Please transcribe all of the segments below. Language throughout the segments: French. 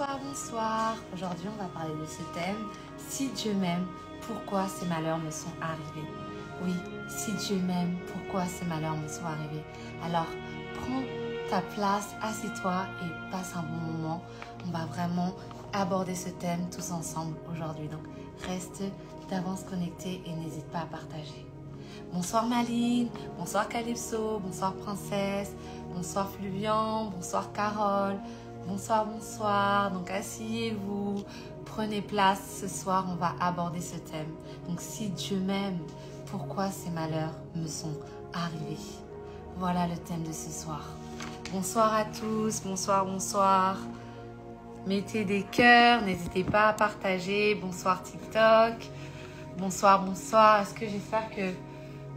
Bonsoir, bonsoir. Aujourd'hui, on va parler de ce thème. Si Dieu m'aime, pourquoi ces malheurs me sont arrivés? Oui, si Dieu m'aime, pourquoi ces malheurs me sont arrivés? Alors, prends ta place, assieds-toi et passe un bon moment. On va vraiment aborder ce thème tous ensemble aujourd'hui. Donc, reste d'avance connecté et n'hésite pas à partager. Bonsoir Maline, bonsoir Calypso, bonsoir Princesse, bonsoir Fluvian, bonsoir Carole, bonsoir, bonsoir. Donc asseyez-vous, prenez place. Ce soir, on va aborder ce thème. Donc si Dieu m'aime, pourquoi ces malheurs me sont arrivés? Voilà le thème de ce soir. Bonsoir à tous, bonsoir, bonsoir. Mettez des cœurs, n'hésitez pas à partager. Bonsoir TikTok, bonsoir, bonsoir. Est-ce que j'espère que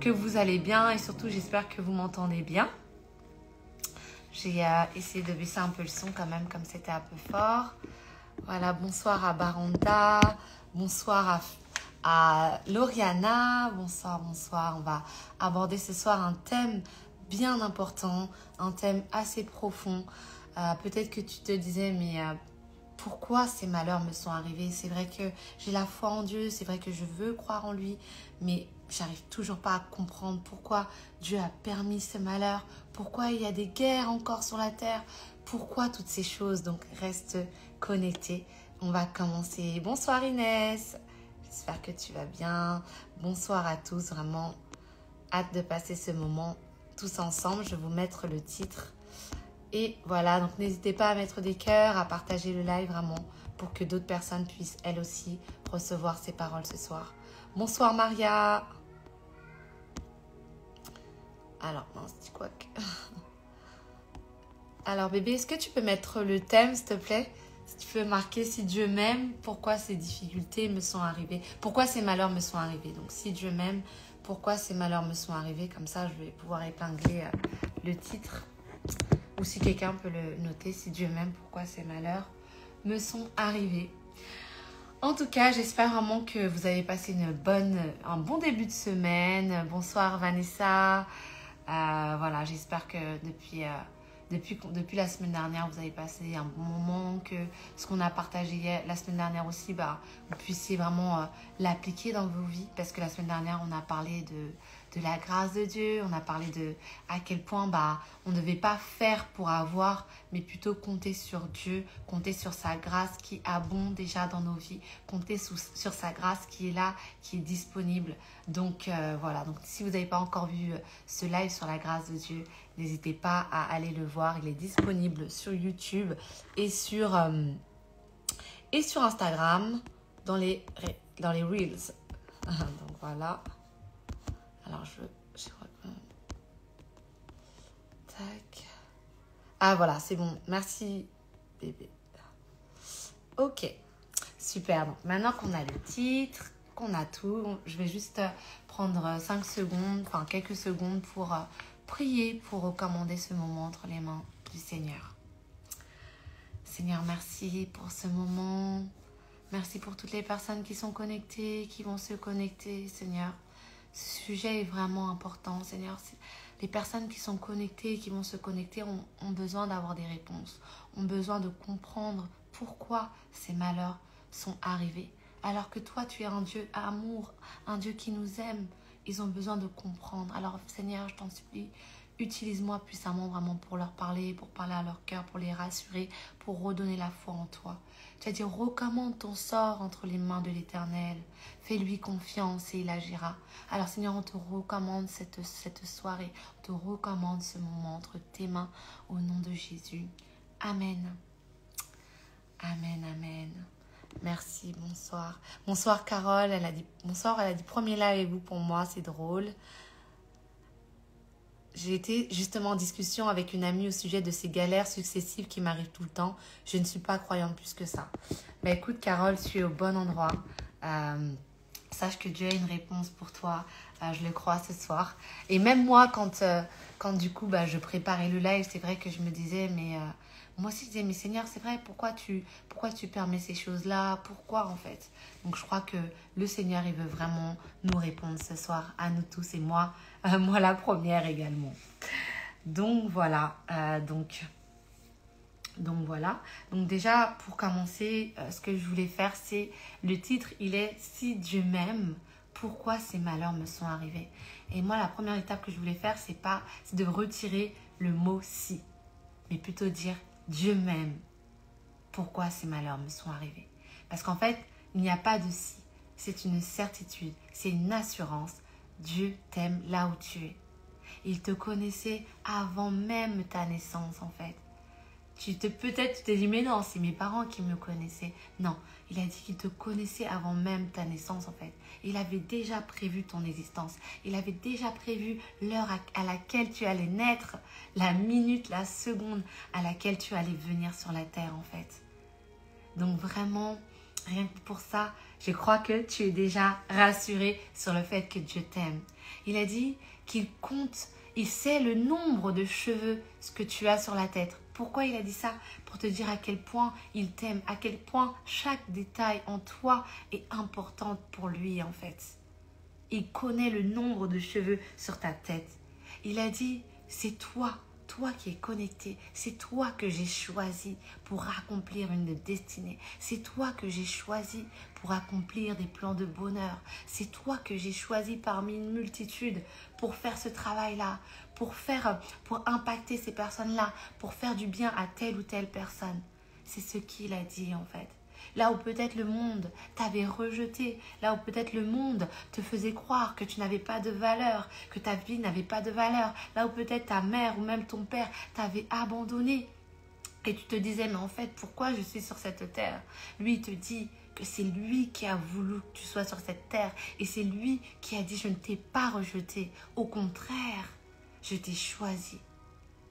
vous allez bien et surtout j'espère que vous m'entendez bien. J'ai essayé de baisser un peu le son quand même comme c'était un peu fort. Voilà, bonsoir à Baranda, bonsoir à Lauriana, bonsoir, bonsoir. On va aborder ce soir un thème bien important, un thème assez profond. Peut-être que tu te disais mais pourquoi ces malheurs me sont arrivés? C'est vrai que j'ai la foi en Dieu, c'est vrai que je veux croire en lui, mais j'arrive toujours pas à comprendre pourquoi Dieu a permis ce malheur, pourquoi il y a des guerres encore sur la terre, pourquoi toutes ces choses. Donc reste connecté, on va commencer. Bonsoir Inès, j'espère que tu vas bien. Bonsoir à tous, vraiment hâte de passer ce moment tous ensemble. Je vais vous mettre le titre. Et voilà, donc n'hésitez pas à mettre des cœurs, à partager le live vraiment pour que d'autres personnes puissent elles aussi recevoir ces paroles ce soir. Bonsoir Maria. Alors, mince, dis quoi que... Alors bébé, est-ce que tu peux mettre le thème s'il te plaît? Si tu peux marquer si Dieu m'aime, pourquoi ces difficultés me sont arrivées? Pourquoi ces malheurs me sont arrivés? Donc si Dieu m'aime, pourquoi ces malheurs me sont arrivés? Comme ça, je vais pouvoir épingler le titre. Ou si quelqu'un peut le noter, si Dieu m'aime, pourquoi ces malheurs me sont arrivés. En tout cas, j'espère vraiment que vous avez passé un bon début de semaine. Bonsoir Vanessa. Voilà, j'espère que depuis la semaine dernière, vous avez passé un bon moment, que ce qu'on a partagé la semaine dernière aussi, vous puissiez vraiment l'appliquer dans vos vies. Parce que la semaine dernière, on a parlé de la grâce de Dieu, on a parlé de à quel point on ne devait pas faire pour avoir, mais plutôt compter sur Dieu, compter sur sa grâce qui abonde déjà dans nos vies, compter sur sa grâce qui est là, qui est disponible. Donc voilà, donc si vous n'avez pas encore vu ce live sur la grâce de Dieu, n'hésitez pas à aller le voir. Il est disponible sur YouTube et sur Instagram dans les Reels. Donc voilà. Alors je crois que... Tac. Ah voilà, c'est bon. Merci bébé. Ok. Super. Donc maintenant qu'on a le titre, qu'on a tout, je vais juste prendre 5 secondes, enfin quelques secondes pour prier, pour recommander ce moment entre les mains du Seigneur. Seigneur, merci pour ce moment. Merci pour toutes les personnes qui sont connectées, qui vont se connecter, Seigneur. Ce sujet est vraiment important, Seigneur. Les personnes qui sont connectées, qui vont se connecter, ont besoin d'avoir des réponses, ont besoin de comprendre pourquoi ces malheurs sont arrivés. Alors que toi, tu es un Dieu amour, un Dieu qui nous aime. Ils ont besoin de comprendre. Alors, Seigneur, je t'en supplie, utilise-moi puissamment vraiment pour leur parler, pour parler à leur cœur, pour les rassurer, pour redonner la foi en toi. Tu as dit, recommande ton sort entre les mains de l'Éternel. Fais-lui confiance et il agira. Alors, Seigneur, on te recommande cette soirée. On te recommande ce moment entre tes mains au nom de Jésus. Amen. Amen, amen. Merci, bonsoir. Bonsoir Carole, elle a dit bonsoir, elle a dit premier live avec vous pour moi, c'est drôle. J'ai été justement en discussion avec une amie au sujet de ces galères successives qui m'arrivent tout le temps. Je ne suis pas croyante plus que ça. Mais écoute Carole, tu es au bon endroit. Sache que Dieu a une réponse pour toi. Je le crois ce soir. Et même moi, quand du coup je préparais le live, c'est vrai que je me disais, mais moi aussi je disais, mais Seigneur, c'est vrai, pourquoi tu permets ces choses-là? Pourquoi en fait? Donc je crois que le Seigneur, il veut vraiment nous répondre ce soir, à nous tous et moi la première également. Donc voilà, donc Donc voilà. Donc déjà, pour commencer, ce que je voulais faire, c'est le titre, il est « Si Dieu m'aime, pourquoi ces malheurs me sont arrivés ?» Et moi, la première étape que je voulais faire, c'est de retirer le mot « si », mais plutôt dire « Dieu m'aime, pourquoi ces malheurs me sont arrivés ?» Parce qu'en fait, il n'y a pas de « si ». C'est une certitude, c'est une assurance. Dieu t'aime là où tu es. Il te connaissait avant même ta naissance, en fait. Peut-être tu t'es dit, mais non, c'est mes parents qui me connaissaient. Non, il a dit qu'il te connaissait avant même ta naissance, en fait. Il avait déjà prévu ton existence. Il avait déjà prévu l'heure à laquelle tu allais naître, la minute, la seconde à laquelle tu allais venir sur la terre, en fait. Donc vraiment, rien que pour ça, je crois que tu es déjà rassuré sur le fait que Dieu t'aime. Il a dit qu'il compte, il sait le nombre de cheveux que tu as sur la tête. Pourquoi il a dit ça? Pour te dire à quel point il t'aime, à quel point chaque détail en toi est important pour lui en fait. Il connaît le nombre de cheveux sur ta tête. Il a dit, c'est toi qui es connecté, c'est toi que j'ai choisi pour accomplir une destinée. C'est toi que j'ai choisi pour accomplir des plans de bonheur. C'est toi que j'ai choisi parmi une multitude pour faire ce travail-là, pour impacter ces personnes-là, pour faire du bien à telle ou telle personne. C'est ce qu'il a dit en fait. Là où peut-être le monde t'avait rejeté, là où peut-être le monde te faisait croire que tu n'avais pas de valeur, que ta vie n'avait pas de valeur, là où peut-être ta mère ou même ton père t'avait abandonné et tu te disais, mais en fait, pourquoi je suis sur cette terre? Lui, il te dit que c'est lui qui a voulu que tu sois sur cette terre et c'est lui qui a dit, je ne t'ai pas rejeté. Au contraire, je t'ai choisi.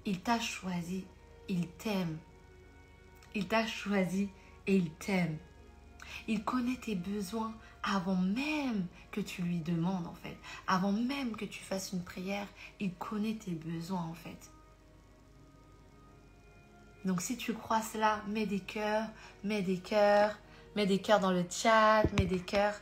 Il t'a choisi, il t'aime. Il t'a choisi et il t'aime. Il connaît tes besoins avant même que tu lui demandes en fait. Avant même que tu fasses une prière, il connaît tes besoins en fait. Donc si tu crois cela, mets des cœurs, mets des cœurs dans le chat, mets des cœurs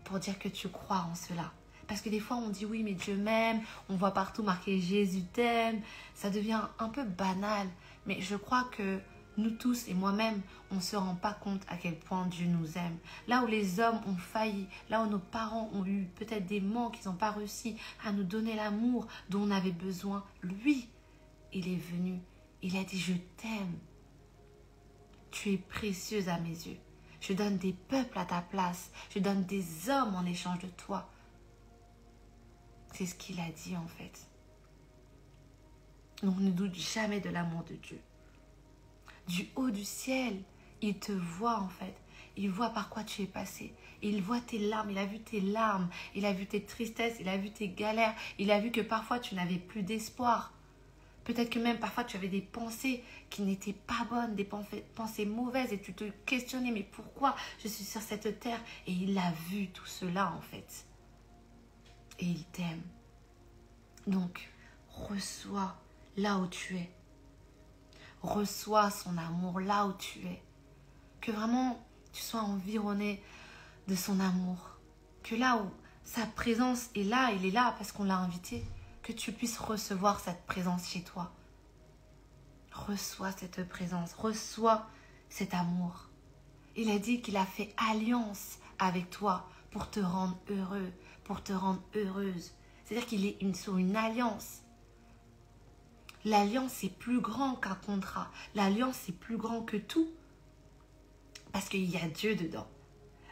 pour dire que tu crois en cela. Parce que des fois on dit oui mais Dieu m'aime, on voit partout marqué Jésus t'aime, ça devient un peu banal. Mais je crois que nous tous et moi-même, on ne se rend pas compte à quel point Dieu nous aime. Là où les hommes ont failli, là où nos parents ont eu peut-être des manques, ils n'ont pas réussi à nous donner l'amour dont on avait besoin, lui, il est venu. Il a dit, je t'aime. Tu es précieuse à mes yeux. Je donne des peuples à ta place. Je donne des hommes en échange de toi. C'est ce qu'il a dit en fait. Donc ne doute jamais de l'amour de Dieu. Du haut du ciel, il te voit en fait. Il voit par quoi tu es passé. Il voit tes larmes, il a vu tes larmes, il a vu tes tristesses, il a vu tes galères. Il a vu que parfois tu n'avais plus d'espoir. Peut-être que même parfois tu avais des pensées qui n'étaient pas bonnes, des pensées mauvaises et tu te questionnais mais pourquoi je suis sur cette terre? Et il a vu tout cela en fait. Et il t'aime. Donc, reçois là où tu es. Reçois son amour là où tu es. Que vraiment tu sois environné de son amour. Que là où sa présence est là, il est là parce qu'on l'a invité. Que tu puisses recevoir cette présence chez toi. Reçois cette présence, reçois cet amour. Il a dit qu'il a fait alliance avec toi pour te rendre heureux, pour te rendre heureuse. C'est-à-dire qu'il est sur une alliance. L'alliance est plus grand qu'un contrat. L'alliance est plus grand que tout. Parce qu'il y a Dieu dedans.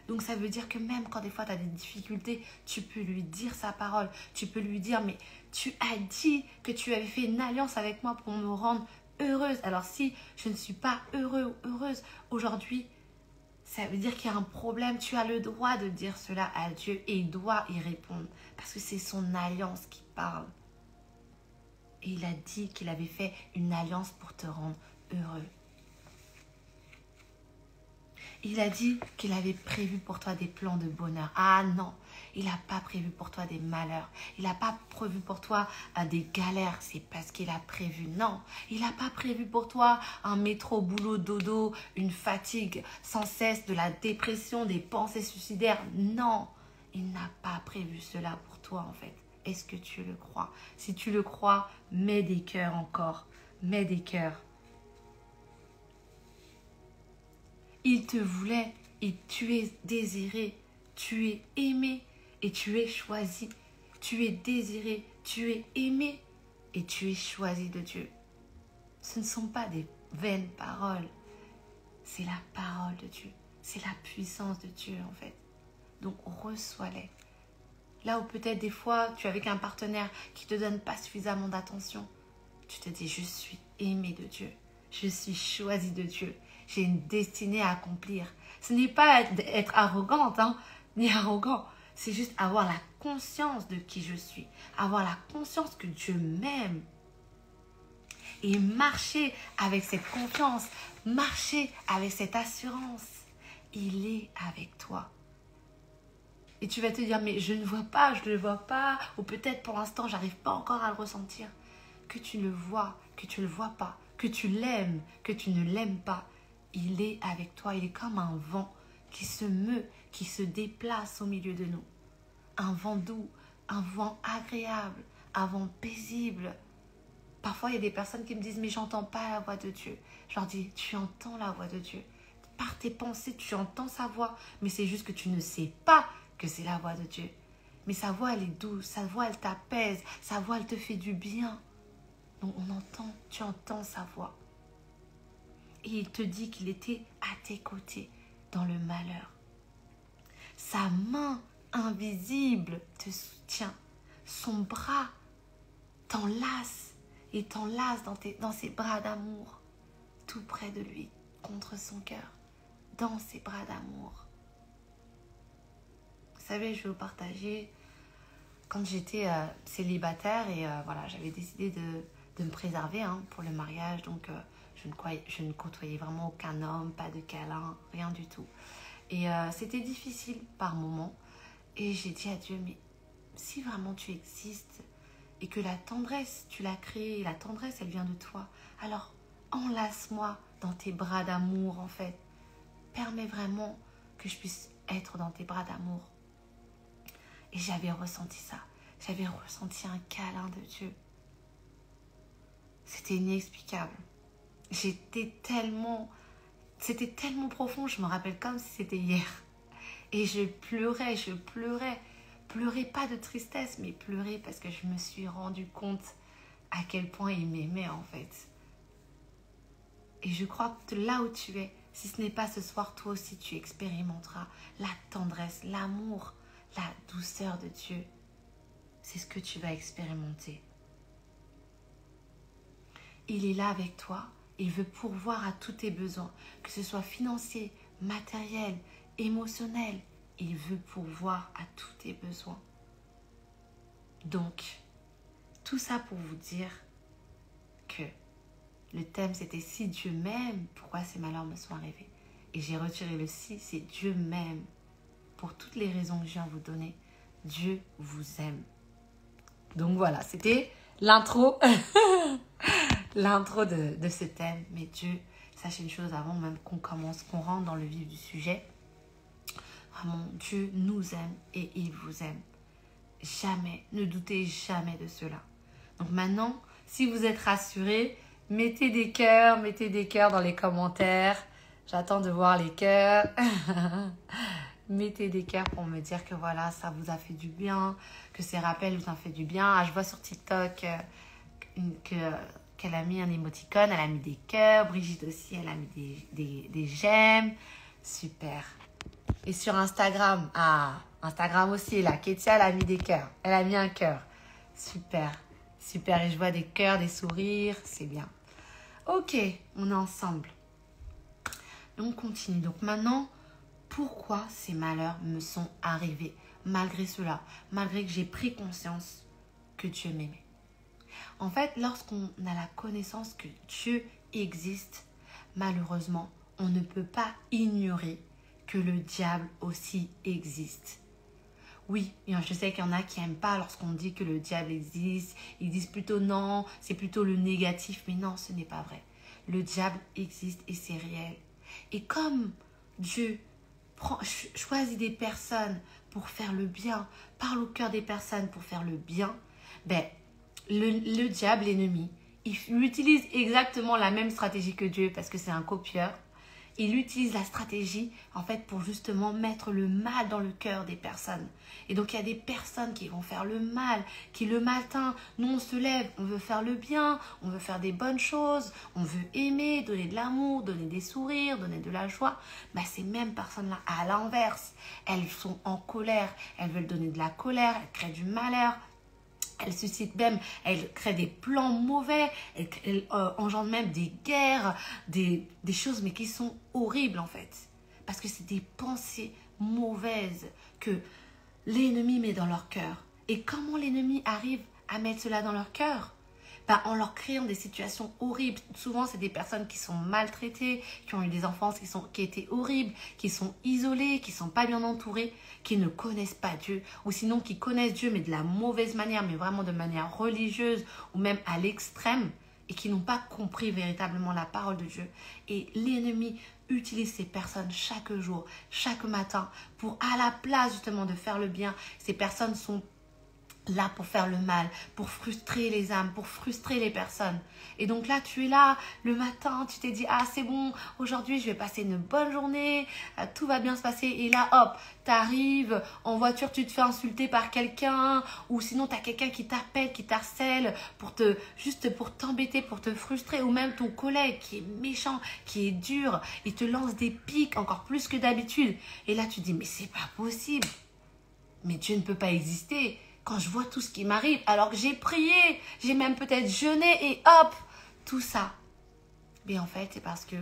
Donc ça veut dire que même quand des fois tu as des difficultés, tu peux lui dire sa parole. Tu peux lui dire, mais tu as dit que tu avais fait une alliance avec moi pour me rendre heureuse. Alors si je ne suis pas heureux ou heureuse aujourd'hui, ça veut dire qu'il y a un problème. Tu as le droit de dire cela à Dieu et il doit y répondre. Parce que c'est son alliance qui parle. Et il a dit qu'il avait fait une alliance pour te rendre heureux. Il a dit qu'il avait prévu pour toi des plans de bonheur. Ah non, il n'a pas prévu pour toi des malheurs. Il n'a pas prévu pour toi des galères. C'est parce qu'il a prévu. Non, il n'a pas prévu pour toi un métro, boulot, dodo, une fatigue sans cesse, de la dépression, des pensées suicidaires. Non, il n'a pas prévu cela pour toi en fait. Est-ce que tu le crois? Si tu le crois, mets des cœurs encore. Mets des cœurs. Il te voulait et tu es désiré, tu es aimé et tu es choisi. Tu es désiré, tu es aimé et tu es choisi de Dieu. Ce ne sont pas des vaines paroles, c'est la parole de Dieu, c'est la puissance de Dieu en fait. Donc reçois-les. Là où peut-être des fois tu es avec un partenaire qui ne te donne pas suffisamment d'attention, tu te dis je suis aimé de Dieu, je suis choisi de Dieu, j'ai une destinée à accomplir. Ce n'est pas être arrogante, ni arrogant, c'est juste avoir la conscience de qui je suis, avoir la conscience que Dieu m'aime. Et marcher avec cette confiance, marcher avec cette assurance. Il est avec toi. Et tu vas te dire, mais je ne vois pas, je ne le vois pas, ou peut-être pour l'instant, j'arrive pas encore à le ressentir. Que tu le vois, que tu ne le vois pas, que tu l'aimes, que tu ne l'aimes pas, il est avec toi. Il est comme un vent qui se meut, qui se déplace au milieu de nous. Un vent doux, un vent agréable, un vent paisible. Parfois, il y a des personnes qui me disent, mais j'entends pas la voix de Dieu. Je leur dis, tu entends la voix de Dieu. Par tes pensées, tu entends sa voix, mais c'est juste que tu ne sais pas que c'est la voix de Dieu. Mais sa voix, elle est douce, sa voix, elle t'apaise, sa voix, elle te fait du bien. Donc, tu entends sa voix. Et il te dit qu'il était à tes côtés dans le malheur. Sa main invisible te soutient. Son bras t'enlace et t'enlace dans ses bras d'amour, tout près de lui, contre son cœur, dans ses bras d'amour. Vous savez, je vais vous partager, quand j'étais célibataire et voilà, j'avais décidé de me préserver pour le mariage, donc je ne côtoyais vraiment aucun homme, pas de câlin, rien du tout. Et c'était difficile par moments. Et j'ai dit à Dieu, mais si vraiment tu existes et que la tendresse, tu l'as créée, la tendresse, elle vient de toi, alors enlace-moi dans tes bras d'amour en fait. Permets vraiment que je puisse être dans tes bras d'amour. Et j'avais ressenti ça. J'avais ressenti un câlin de Dieu. C'était inexplicable. C'était tellement profond, je me rappelle comme si c'était hier. Et je pleurais. Pleurais pas de tristesse, mais pleurais parce que je me suis rendu compte à quel point il m'aimait en fait. Et je crois que là où tu es, si ce n'est pas ce soir, toi aussi tu expérimenteras la tendresse, l'amour, la douceur de Dieu. C'est ce que tu vas expérimenter. Il est là avec toi. Il veut pourvoir à tous tes besoins, que ce soit financier, matériel, émotionnel. Il veut pourvoir à tous tes besoins. Donc, tout ça pour vous dire que le thème c'était « Si Dieu m'aime, pourquoi ces malheurs me sont arrivés ?» Et j'ai retiré le « si », c'est « Dieu m'aime ». Pour toutes les raisons que je viens de vous donner, Dieu vous aime. Donc voilà, c'était l'intro. L'intro de ce thème. Mais Dieu, sachez une chose avant même qu'on rentre dans le vif du sujet. Vraiment, Dieu nous aime et il vous aime. Jamais, ne doutez jamais de cela. Donc maintenant, si vous êtes rassurés, mettez des cœurs dans les commentaires. J'attends de voir les cœurs. Mettez des cœurs pour me dire que voilà, ça vous a fait du bien, que ces rappels vous ont fait du bien. Ah, je vois sur TikTok qu'elle a mis un émoticône, elle a mis des cœurs. Brigitte aussi, elle a mis des j'aime. Super. Et sur Instagram, Instagram aussi, là, Kétia, elle a mis des cœurs. Elle a mis un cœur. Super. Super. Et je vois des cœurs, des sourires. C'est bien. Ok, on est ensemble. Et on continue. Donc maintenant, pourquoi ces malheurs me sont arrivés malgré cela, malgré que j'ai pris conscience que Dieu m'aimait. En fait, lorsqu'on a la connaissance que Dieu existe, malheureusement, on ne peut pas ignorer que le diable aussi existe. Oui, je sais qu'il y en a qui n'aiment pas lorsqu'on dit que le diable existe. Ils disent plutôt non, c'est plutôt le négatif. Mais non, ce n'est pas vrai. Le diable existe et c'est réel. Et comme Dieu choisit des personnes pour faire le bien, parle au cœur des personnes pour faire le bien, le diable, l'ennemi, il utilise exactement la même stratégie que Dieu parce que c'est un copieur. il utilise la stratégie en fait pour justement mettre le mal dans le cœur des personnes. Et donc il y a des personnes qui vont faire le mal, qui le matin, nous on se lève, on veut faire le bien, on veut faire des bonnes choses, on veut aimer, donner de l'amour, donner des sourires, donner de la joie. Bah, ces mêmes personnes-là, à l'inverse, elles sont en colère, elles veulent donner de la colère, elles créent du malheur. Elle suscite même, elle crée des plans mauvais, elle engendre même des guerres, des choses mais qui sont horribles en fait. Parce que c'est des pensées mauvaises que l'ennemi met dans leur cœur. Et comment l'ennemi arrive à mettre cela dans leur cœur? Ben, en leur créant des situations horribles. Souvent, c'est des personnes qui sont maltraitées, qui ont eu des enfances qui étaient horribles, qui sont isolées, qui ne sont pas bien entourées, qui ne connaissent pas Dieu, ou sinon qui connaissent Dieu, mais de la mauvaise manière, mais vraiment de manière religieuse, ou même à l'extrême, et qui n'ont pas compris véritablement la parole de Dieu. Et l'ennemi utilise ces personnes chaque jour, chaque matin, pour à la place justement de faire le bien. Ces personnes sont là pour faire le mal, pour frustrer les âmes, pour frustrer les personnes. Et donc là, tu es là, le matin, tu t'es dit, ah c'est bon, aujourd'hui je vais passer une bonne journée, tout va bien se passer. Et là, hop, tu arrives, en voiture, tu te fais insulter par quelqu'un, ou sinon tu as quelqu'un qui t'appelle, qui t'harcèle, juste pour t'embêter, pour te frustrer, ou même ton collègue qui est méchant, qui est dur, il te lance des piques encore plus que d'habitude. Et là, tu te dis, mais c'est pas possible, mais Dieu ne peut pas exister. Quand je vois tout ce qui m'arrive, alors que j'ai prié, j'ai même peut-être jeûné et hop, tout ça. Mais en fait, c'est parce que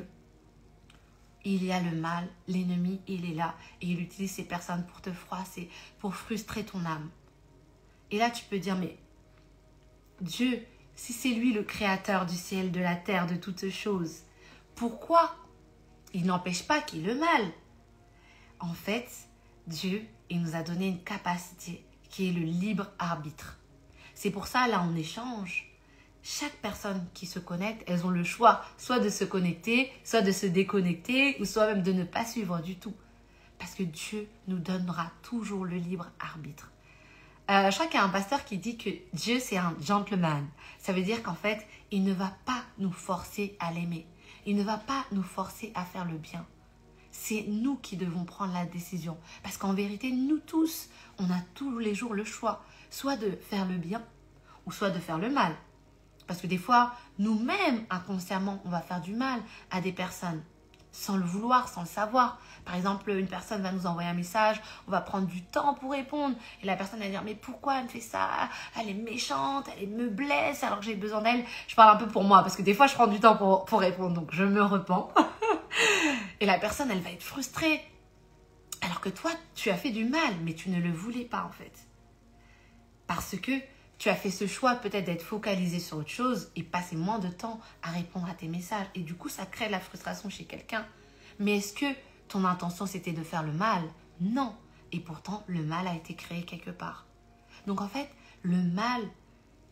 il y a le mal, l'ennemi, il est là et il utilise ces personnes pour te froisser, pour frustrer ton âme. Et là, tu peux dire, mais Dieu, si c'est lui le créateur du ciel, de la terre, de toutes choses, pourquoi il n'empêche pas qu'il y ait le mal? En fait, Dieu, il nous a donné une capacité qui est le libre arbitre. C'est pour ça, là, on échange. Chaque personne qui se connecte, elles ont le choix soit de se connecter, soit de se déconnecter, ou soit même de ne pas suivre du tout. Parce que Dieu nous donnera toujours le libre arbitre. Je crois qu'il y a un pasteur qui dit que Dieu, c'est un gentleman. Ça veut dire qu'en fait, il ne va pas nous forcer à l'aimer. Il ne va pas nous forcer à faire le bien. C'est nous qui devons prendre la décision. Parce qu'en vérité, nous tous, on a tous les jours le choix. Soit de faire le bien, ou soit de faire le mal. Parce que des fois, nous-mêmes, inconsciemment, on va faire du mal à des personnes. Sans le vouloir, sans le savoir. Par exemple, une personne va nous envoyer un message, on va prendre du temps pour répondre. Et la personne va dire, mais pourquoi elle me fait ça? Elle est méchante, elle me blesse alors que j'ai besoin d'elle. Je parle un peu pour moi, parce que des fois, je prends du temps pour répondre, donc je me repens. Et la personne, elle va être frustrée. Alors que toi, tu as fait du mal, mais tu ne le voulais pas en fait. Parce que tu as fait ce choix peut-être d'être focalisé sur autre chose et passer moins de temps à répondre à tes messages. Et du coup, ça crée de la frustration chez quelqu'un. Mais est-ce que ton intention, c'était de faire le mal? Non. Et pourtant, le mal a été créé quelque part. Donc en fait, le mal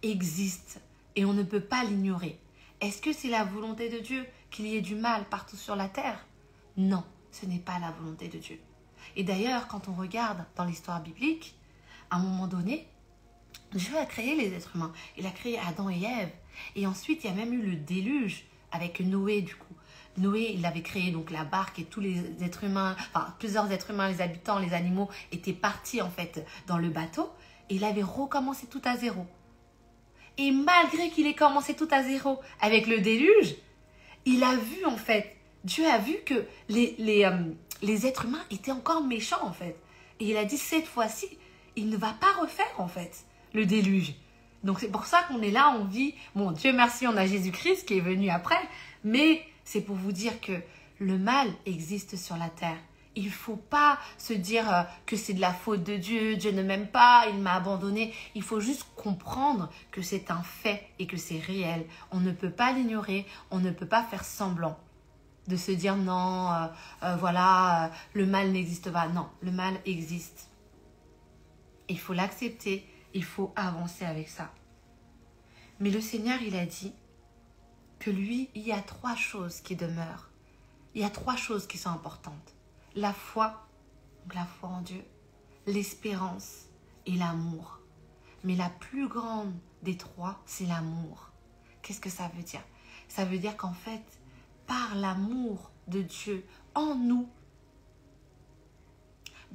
existe et on ne peut pas l'ignorer. Est-ce que c'est la volonté de Dieu qu'il y ait du mal partout sur la terre? Non, ce n'est pas la volonté de Dieu. Et d'ailleurs, quand on regarde dans l'histoire biblique, à un moment donné, Dieu a créé les êtres humains. Il a créé Adam et Ève. Et ensuite, il y a même eu le déluge avec Noé, du coup. Noé, il avait créé donc la barque et tous les êtres humains, enfin plusieurs êtres humains, les habitants, les animaux étaient partis en fait dans le bateau. Et il avait recommencé tout à zéro. Et malgré qu'il ait commencé tout à zéro avec le déluge, il a vu en fait, Dieu a vu que les êtres humains étaient encore méchants en fait. Et il a dit cette fois-ci, il ne va pas refaire en fait le déluge. Donc c'est pour ça qu'on est là, on vit, bon Dieu merci, on a Jésus-Christ qui est venu après, mais c'est pour vous dire que le mal existe sur la terre. Il ne faut pas se dire que c'est de la faute de Dieu, Dieu ne m'aime pas, il m'a abandonné. Il faut juste comprendre que c'est un fait et que c'est réel. On ne peut pas l'ignorer, on ne peut pas faire semblant de se dire non, voilà, le mal n'existe pas. Non, le mal existe. Il faut l'accepter, il faut avancer avec ça. Mais le Seigneur, il a dit que lui, il y a 3 choses qui demeurent. Il y a 3 choses qui sont importantes. La foi, donc la foi en Dieu, l'espérance et l'amour. Mais la plus grande des 3, c'est l'amour. Qu'est-ce que ça veut dire? Ça veut dire qu'en fait, par l'amour, de Dieu en nous,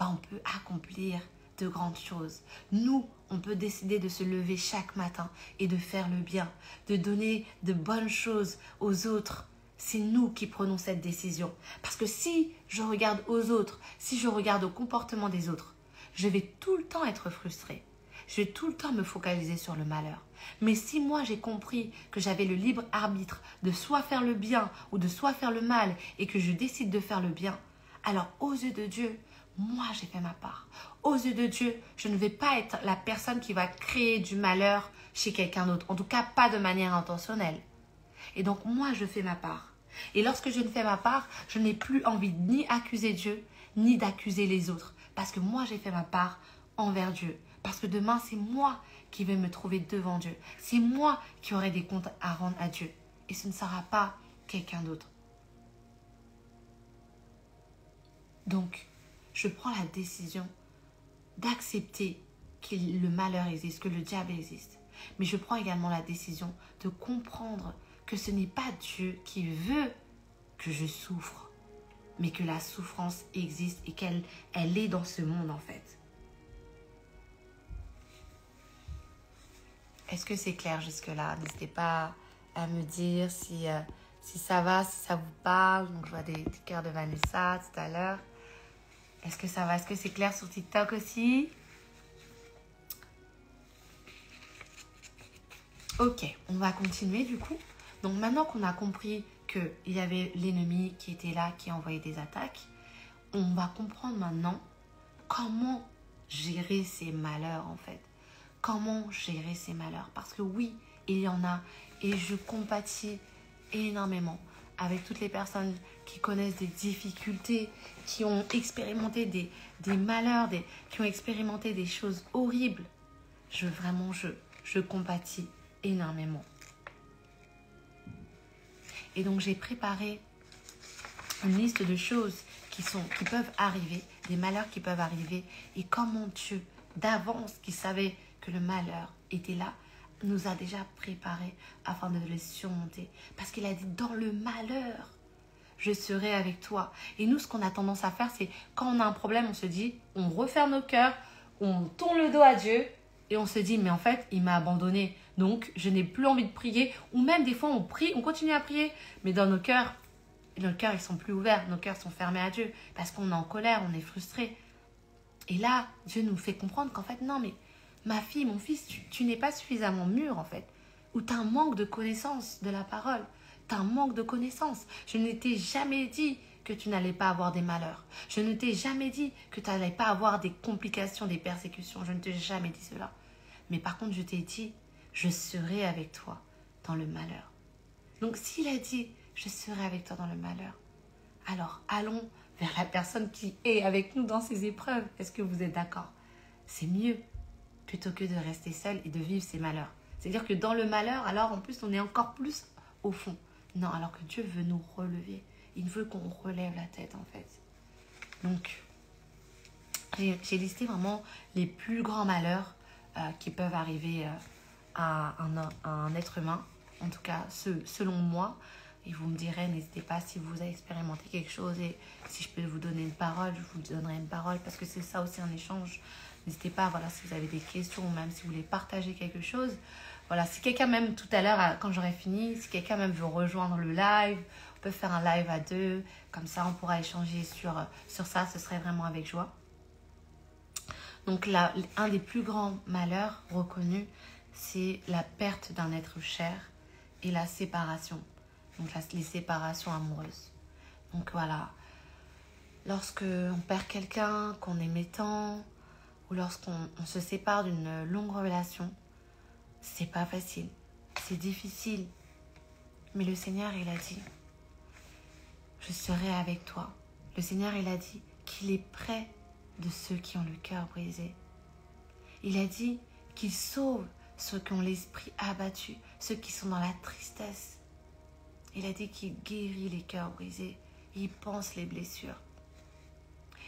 on peut accomplir de grandes choses. Nous, on peut décider de se lever chaque matin et de faire le bien, de donner de bonnes choses aux autres. C'est nous qui prenons cette décision. Parce que si je regarde aux autres, si je regarde au comportement des autres, je vais tout le temps être frustrée. Je vais tout le temps me focaliser sur le malheur. Mais si moi j'ai compris que j'avais le libre arbitre de soit faire le bien ou de soit faire le mal et que je décide de faire le bien, alors aux yeux de Dieu, moi j'ai fait ma part. Aux yeux de Dieu, je ne vais pas être la personne qui va créer du malheur chez quelqu'un d'autre. En tout cas, pas de manière intentionnelle. Et donc moi je fais ma part. Et lorsque je ne fais ma part, je n'ai plus envie ni accuser Dieu, ni d'accuser les autres. Parce que moi j'ai fait ma part envers Dieu. Parce que demain, c'est moi qui vais me trouver devant Dieu. C'est moi qui aurai des comptes à rendre à Dieu. Et ce ne sera pas quelqu'un d'autre. Donc, je prends la décision d'accepter que le malheur existe, que le diable existe. Mais je prends également la décision de comprendre que ce n'est pas Dieu qui veut que je souffre, mais que la souffrance existe et qu'elle est dans ce monde en fait. Est-ce que c'est clair jusque-là? N'hésitez pas à me dire si ça va, si ça vous parle. Donc, je vois des cœurs de Vanessa tout à l'heure. Est-ce que ça va? Est-ce que c'est clair sur TikTok aussi? Ok, on va continuer du coup. Donc, maintenant qu'on a compris qu'il y avait l'ennemi qui était là, qui envoyait des attaques, on va comprendre maintenant comment gérer ces malheurs en fait. Comment gérer ces malheurs? Parce que oui, il y en a et je compatis énormément avec toutes les personnes qui connaissent des difficultés, qui ont expérimenté des malheurs, qui ont expérimenté des choses horribles. Je compatis énormément. Et donc j'ai préparé une liste de choses qui peuvent arriver, des malheurs qui peuvent arriver et comment Dieu d'avance qui savait que le malheur était là, nous a déjà préparés afin de les surmonter. Parce qu'il a dit, dans le malheur, je serai avec toi. Et nous, ce qu'on a tendance à faire, c'est quand on a un problème, on se dit, on referme nos cœurs, on tourne le dos à Dieu et on se dit, mais en fait, il m'a abandonné. Donc, je n'ai plus envie de prier. Ou même, des fois, on prie, on continue à prier. Mais dans nos cœurs, ils sont plus ouverts. Nos cœurs sont fermés à Dieu. Parce qu'on est en colère, on est frustré. Et là, Dieu nous fait comprendre qu'en fait, non, mais ma fille, mon fils, tu n'es pas suffisamment mûr en fait. Ou tu as un manque de connaissance de la parole. Tu as un manque de connaissance. Je ne t'ai jamais dit que tu n'allais pas avoir des malheurs. Je ne t'ai jamais dit que tu n'allais pas avoir des complications, des persécutions. Je ne t'ai jamais dit cela. Mais par contre, je t'ai dit, je serai avec toi dans le malheur. Donc s'il a dit, je serai avec toi dans le malheur, alors allons vers la personne qui est avec nous dans ces épreuves. Est-ce que vous êtes d'accord? C'est mieux plutôt que de rester seul et de vivre ces malheurs. C'est-à-dire que dans le malheur, alors en plus, on est encore plus au fond. Non, alors que Dieu veut nous relever. Il veut qu'on relève la tête, en fait. Donc, j'ai listé vraiment les plus grands malheurs qui peuvent arriver à un être humain. En tout cas, selon moi. Et vous me direz, n'hésitez pas si vous avez expérimenté quelque chose et si je peux vous donner une parole, je vous donnerai une parole parce que c'est ça aussi un échange. N'hésitez pas, voilà, si vous avez des questions ou même si vous voulez partager quelque chose. Voilà, si quelqu'un même tout à l'heure, quand j'aurai fini, si quelqu'un même veut rejoindre le live, on peut faire un live à deux. Comme ça, on pourra échanger sur ça, ce serait vraiment avec joie. Donc là, un des plus grands malheurs reconnus, c'est la perte d'un être cher et la séparation. Donc les séparations amoureuses. Donc voilà, lorsque on perd quelqu'un qu'on aimait tant, ou lorsqu'on se sépare d'une longue relation, c'est pas facile, c'est difficile. Mais le Seigneur, il a dit, je serai avec toi. Le Seigneur, il a dit qu'il est près de ceux qui ont le cœur brisé. Il a dit qu'il sauve ceux qui ont l'esprit abattu, ceux qui sont dans la tristesse. Il a dit qu'il guérit les cœurs brisés. Il pense les blessures.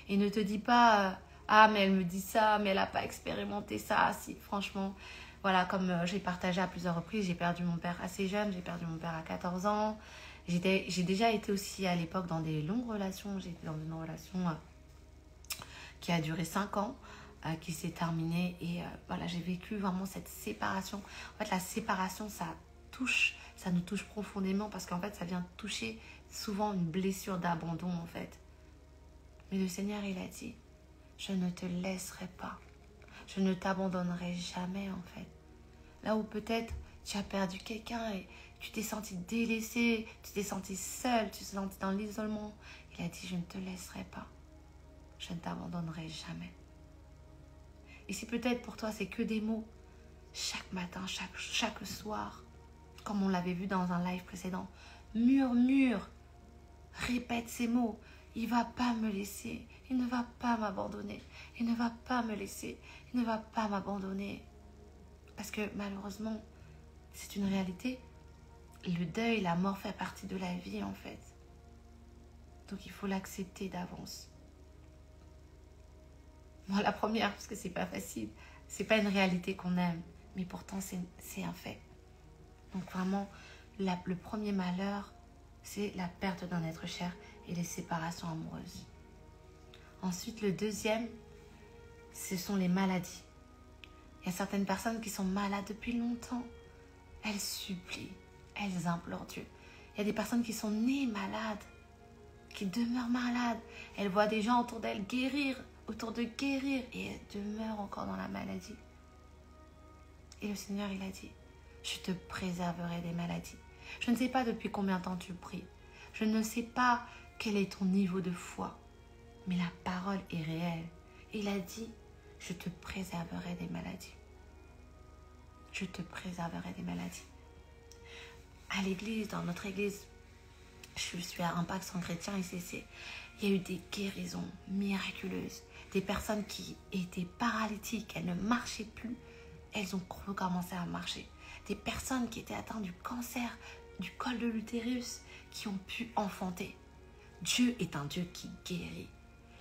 Et ne te dis pas, ah mais elle me dit ça, mais elle n'a pas expérimenté ça. Si, franchement, voilà, comme j'ai partagé à plusieurs reprises, j'ai perdu mon père assez jeune. J'ai perdu mon père à 14 ans. J'ai déjà été aussi à l'époque dans des longues relations. J'étais dans une relation qui a duré 5 ans, qui s'est terminée. Et voilà, j'ai vécu vraiment cette séparation. En fait, la séparation, ça nous touche profondément parce qu'en fait, ça vient toucher souvent une blessure d'abandon, en fait. Mais le Seigneur, il a dit, je ne te laisserai pas. Je ne t'abandonnerai jamais, en fait. Là où peut-être tu as perdu quelqu'un et tu t'es senti délaissé, tu t'es senti seul, tu t'es senti dans l'isolement. Il a dit, je ne te laisserai pas. Je ne t'abandonnerai jamais. Et si peut-être pour toi, c'est que des mots, chaque matin, chaque soir, comme on l'avait vu dans un live précédent, murmure, répète ces mots. Il ne va pas me laisser, il ne va pas m'abandonner, il ne va pas me laisser, il ne va pas m'abandonner. Parce que malheureusement, c'est une réalité. Le deuil, la mort fait partie de la vie en fait. Donc il faut l'accepter d'avance. Moi la première, parce que c'est pas facile. C'est pas une réalité qu'on aime, mais pourtant c'est un fait. Donc vraiment, le premier malheur, c'est la perte d'un être cher et les séparations amoureuses. Ensuite, le deuxième, ce sont les maladies. Il y a certaines personnes qui sont malades depuis longtemps. Elles supplient, elles implorent Dieu. Il y a des personnes qui sont nées malades, qui demeurent malades. Elles voient des gens autour d'elles guérir, et elles demeurent encore dans la maladie. Et le Seigneur, il a dit, je te préserverai des maladies. Je ne sais pas depuis combien de temps tu pries. Je ne sais pas quel est ton niveau de foi. Mais la parole est réelle. Il a dit, je te préserverai des maladies. Je te préserverai des maladies. À l'église, dans notre église, je suis à Impact Centre Chrétien ICC, il y a eu des guérisons miraculeuses. Des personnes qui étaient paralytiques, elles ne marchaient plus, elles ont recommencé à marcher. Des personnes qui étaient atteintes du cancer, du col de l'utérus, qui ont pu enfanter. Dieu est un Dieu qui guérit.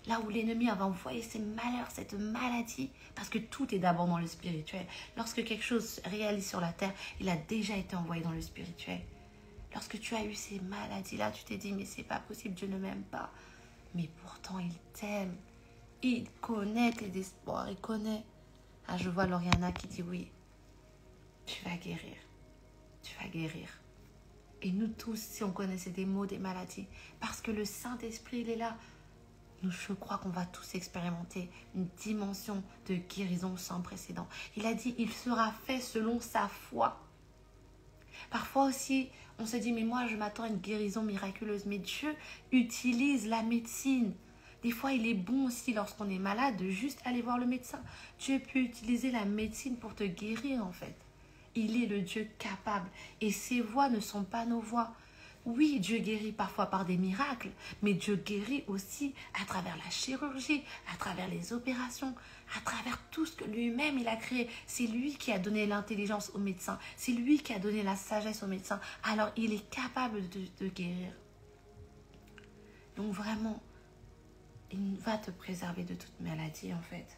Là où l'ennemi avait envoyé ses malheurs, cette maladie, parce que tout est d'abord dans le spirituel. Lorsque quelque chose se réalise sur la terre, il a déjà été envoyé dans le spirituel. Lorsque tu as eu ces maladies-là, tu t'es dit, mais c'est pas possible, Dieu ne m'aime pas. Mais pourtant, il t'aime. Il connaît tes espoirs, il connaît. Ah, je vois Lauriana qui dit, oui, tu vas guérir. Tu vas guérir. Et nous tous, si on connaissait des maux, des maladies, parce que le Saint-Esprit, il est là. Je crois qu'on va tous expérimenter une dimension de guérison sans précédent. Il a dit, il sera fait selon sa foi. Parfois aussi, on se dit, mais moi, je m'attends à une guérison miraculeuse. Mais Dieu utilise la médecine. Des fois, il est bon aussi, lorsqu'on est malade, de juste aller voir le médecin. Dieu peut utiliser la médecine pour te guérir, en fait. Il est le Dieu capable. Et ses voies ne sont pas nos voies. Oui, Dieu guérit parfois par des miracles, mais Dieu guérit aussi à travers la chirurgie, à travers les opérations, à travers tout ce que lui-même il a créé. C'est lui qui a donné l'intelligence aux médecins, c'est lui qui a donné la sagesse aux médecins. Alors il est capable de guérir. Donc vraiment, il va te préserver de toute maladie en fait.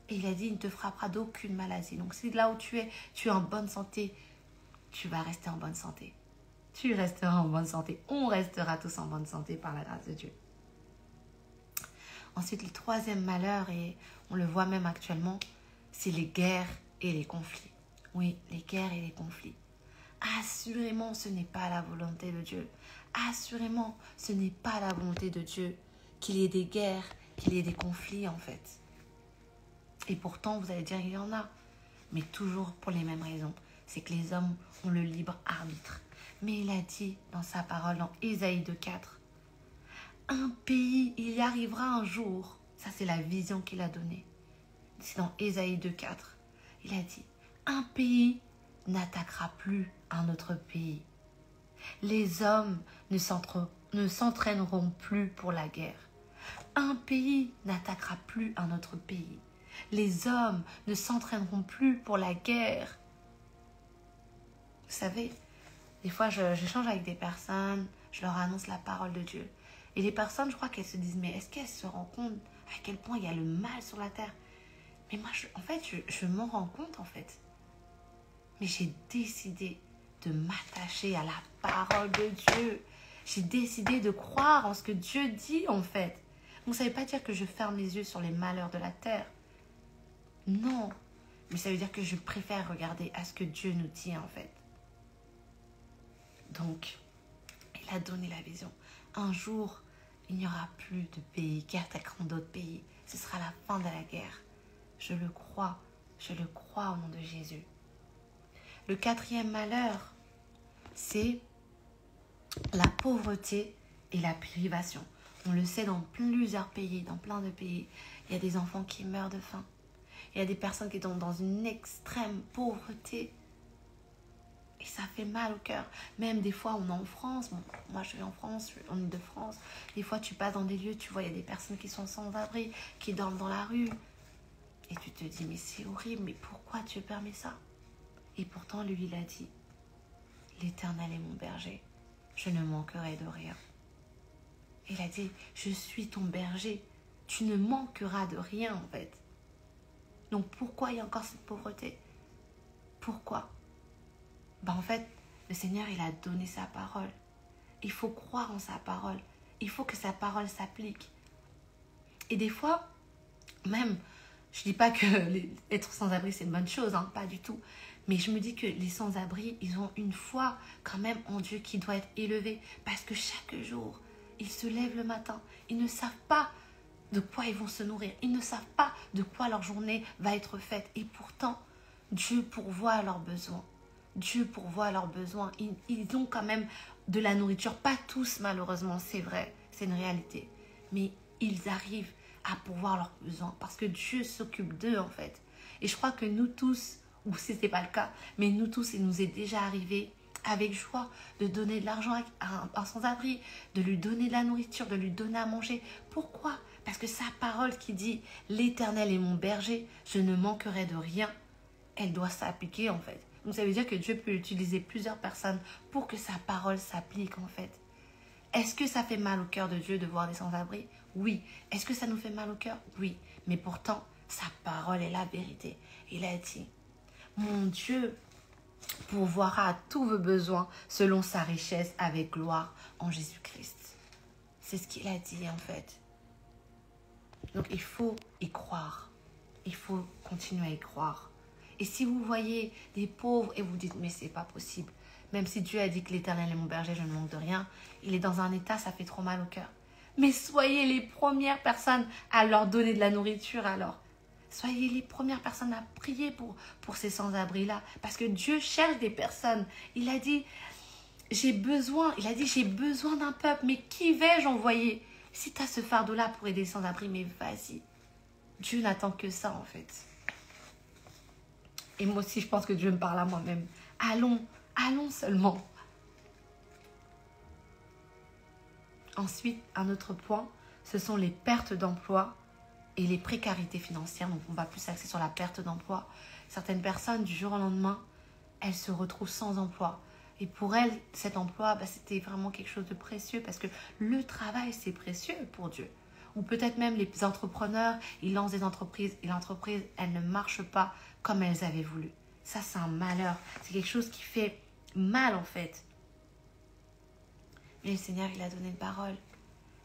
Et il a dit, il ne te frappera d'aucune maladie. Donc si là où tu es en bonne santé, tu vas rester en bonne santé. Tu resteras en bonne santé. On restera tous en bonne santé par la grâce de Dieu. Ensuite, le troisième malheur, et on le voit même actuellement, c'est les guerres et les conflits. Oui, les guerres et les conflits. Assurément, ce n'est pas la volonté de Dieu. Assurément, ce n'est pas la volonté de Dieu qu'il y ait des guerres, qu'il y ait des conflits en fait. Et pourtant, vous allez dire, il y en a. Mais toujours pour les mêmes raisons. C'est que les hommes ont le libre arbitre. Mais il a dit dans sa parole, dans Ésaïe 2,4, un pays, il y arrivera un jour. Ça, c'est la vision qu'il a donnée. C'est dans Ésaïe 2,4. Il a dit, un pays n'attaquera plus un autre pays. Les hommes ne s'entraîneront plus pour la guerre. Un pays n'attaquera plus un autre pays. Les hommes ne s'entraîneront plus pour la guerre. Vous savez, des fois, j'échange avec des personnes, je leur annonce la parole de Dieu. Et les personnes, je crois qu'elles se disent, mais est-ce qu'elles se rendent compte à quel point il y a le mal sur la terre? Mais moi, je m'en rends compte, en fait. Mais j'ai décidé de m'attacher à la parole de Dieu. J'ai décidé de croire en ce que Dieu dit en fait. Donc ça ne veut pas dire que je ferme les yeux sur les malheurs de la terre. Non. Mais ça veut dire que je préfère regarder à ce que Dieu nous dit en fait. Donc, il a donné la vision. Un jour, il n'y aura plus de pays qui attaqueront d'autres pays. Ce sera la fin de la guerre. Je le crois au nom de Jésus. Le quatrième malheur, c'est la pauvreté et la privation. On le sait dans plusieurs pays, dans plein de pays. Il y a des enfants qui meurent de faim. Il y a des personnes qui sont dans une extrême pauvreté. Et ça fait mal au cœur. Même des fois, on est en France. Bon, moi, je suis en France, je suis en Ile-de-France. Des fois, tu passes dans des lieux, tu vois, il y a des personnes qui sont sans abri, qui dorment dans la rue. Et tu te dis, mais c'est horrible, mais pourquoi Dieu permet ça? Et pourtant, lui, il a dit, l'Éternel est mon berger, je ne manquerai de rien. Il a dit, je suis ton berger, tu ne manqueras de rien en fait. Donc pourquoi il y a encore cette pauvreté? Pourquoi? En fait, le Seigneur, il a donné sa parole. Il faut croire en sa parole. Il faut que sa parole s'applique. Et des fois, même, je ne dis pas que être sans-abri, c'est une bonne chose, hein, pas du tout. Mais je me dis que les sans-abri, ils ont une foi quand même en Dieu qui doit être élevée. Parce que chaque jour, ils se lèvent le matin. Ils ne savent pas de quoi ils vont se nourrir. Ils ne savent pas de quoi leur journée va être faite. Et pourtant, Dieu pourvoit à leurs besoins. Dieu pourvoit à leurs besoins. Ils ont quand même de la nourriture. Pas tous, malheureusement, c'est vrai. C'est une réalité. Mais ils arrivent à pourvoir leurs besoins. Parce que Dieu s'occupe d'eux, en fait. Et je crois que nous tous, ou si ce n'est pas le cas, mais nous tous, il nous est déjà arrivé avec joie de donner de l'argent à un sans-abri, de lui donner de la nourriture, de lui donner à manger. Pourquoi? Parce que sa parole qui dit « L'Éternel est mon berger, je ne manquerai de rien », elle doit s'appliquer en fait. Donc ça veut dire que Dieu peut utiliser plusieurs personnes pour que sa parole s'applique en fait. Est-ce que ça fait mal au cœur de Dieu de voir des sans-abri? Oui. Est-ce que ça nous fait mal au cœur? Oui. Mais pourtant, sa parole est la vérité. Il a dit « Mon Dieu pourvoira à tous vos besoins selon sa richesse avec gloire en Jésus-Christ. » C'est ce qu'il a dit en fait. Donc il faut y croire. Il faut continuer à y croire. Et si vous voyez des pauvres et vous dites, mais c'est pas possible. Même si Dieu a dit que l'Éternel est mon berger, je ne manque de rien. Il est dans un état, ça fait trop mal au cœur. Mais soyez les premières personnes à leur donner de la nourriture alors. Soyez les premières personnes à prier pour ces sans-abri-là. Parce que Dieu cherche des personnes. Il a dit, j'ai besoin d'un peuple. Mais qui vais-je envoyer? Si tu as ce fardeau-là pour aider les sans-abri, mais vas-y. Dieu n'attend que ça en fait. Et moi aussi, je pense que Dieu me parle à moi-même. Allons seulement. Ensuite, un autre point, ce sont les pertes d'emploi et les précarités financières. Donc, on va plus s'axer sur la perte d'emploi. Certaines personnes, du jour au lendemain, elles se retrouvent sans emploi. Et pour elles, cet emploi, c'était vraiment quelque chose de précieux parce que le travail, c'est précieux pour Dieu. Ou peut-être même les entrepreneurs, ils lancent des entreprises et l'entreprise, elle ne marche pas comme elles avaient voulu. Ça, c'est un malheur. C'est quelque chose qui fait mal en fait. Mais le Seigneur, il a donné une parole.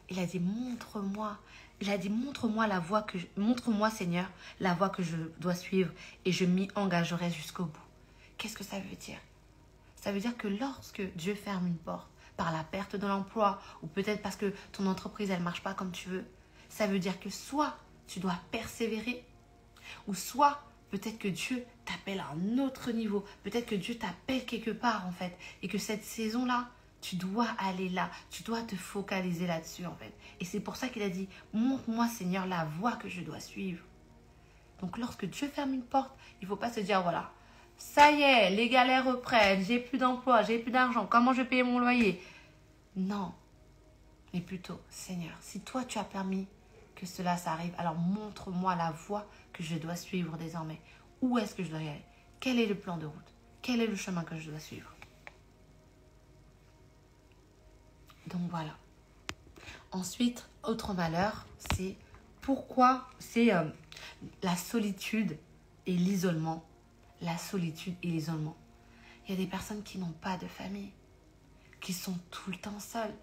Il a dit, montre-moi. Il a dit, montre-moi Seigneur, la voie que je dois suivre et je m'y engagerai jusqu'au bout. Qu'est-ce que ça veut dire? Ça veut dire que lorsque Dieu ferme une porte par la perte de l'emploi ou peut-être parce que ton entreprise, elle ne marche pas comme tu veux, ça veut dire que soit tu dois persévérer ou soit peut-être que Dieu t'appelle à un autre niveau. Peut-être que Dieu t'appelle quelque part en fait et que cette saison-là, tu dois aller là, tu dois te focaliser là-dessus en fait. Et c'est pour ça qu'il a dit, montre-moi Seigneur la voie que je dois suivre. Donc lorsque Dieu ferme une porte, il ne faut pas se dire voilà, ça y est, les galères reprennent, j'ai plus d'emploi, j'ai plus d'argent, comment je vais payer mon loyer? Non, mais plutôt, Seigneur, si toi tu as permis que cela s'arrive, alors montre-moi la voie que je dois suivre désormais. Où est-ce que je dois y aller? Quel est le plan de route? Quel est le chemin que je dois suivre? Donc voilà. Ensuite, autre malheur, c'est pourquoi c'est la solitude et l'isolement. La solitude et l'isolement. Il Il y a des personnes qui n'ont pas de famille, qui sont tout le temps seules,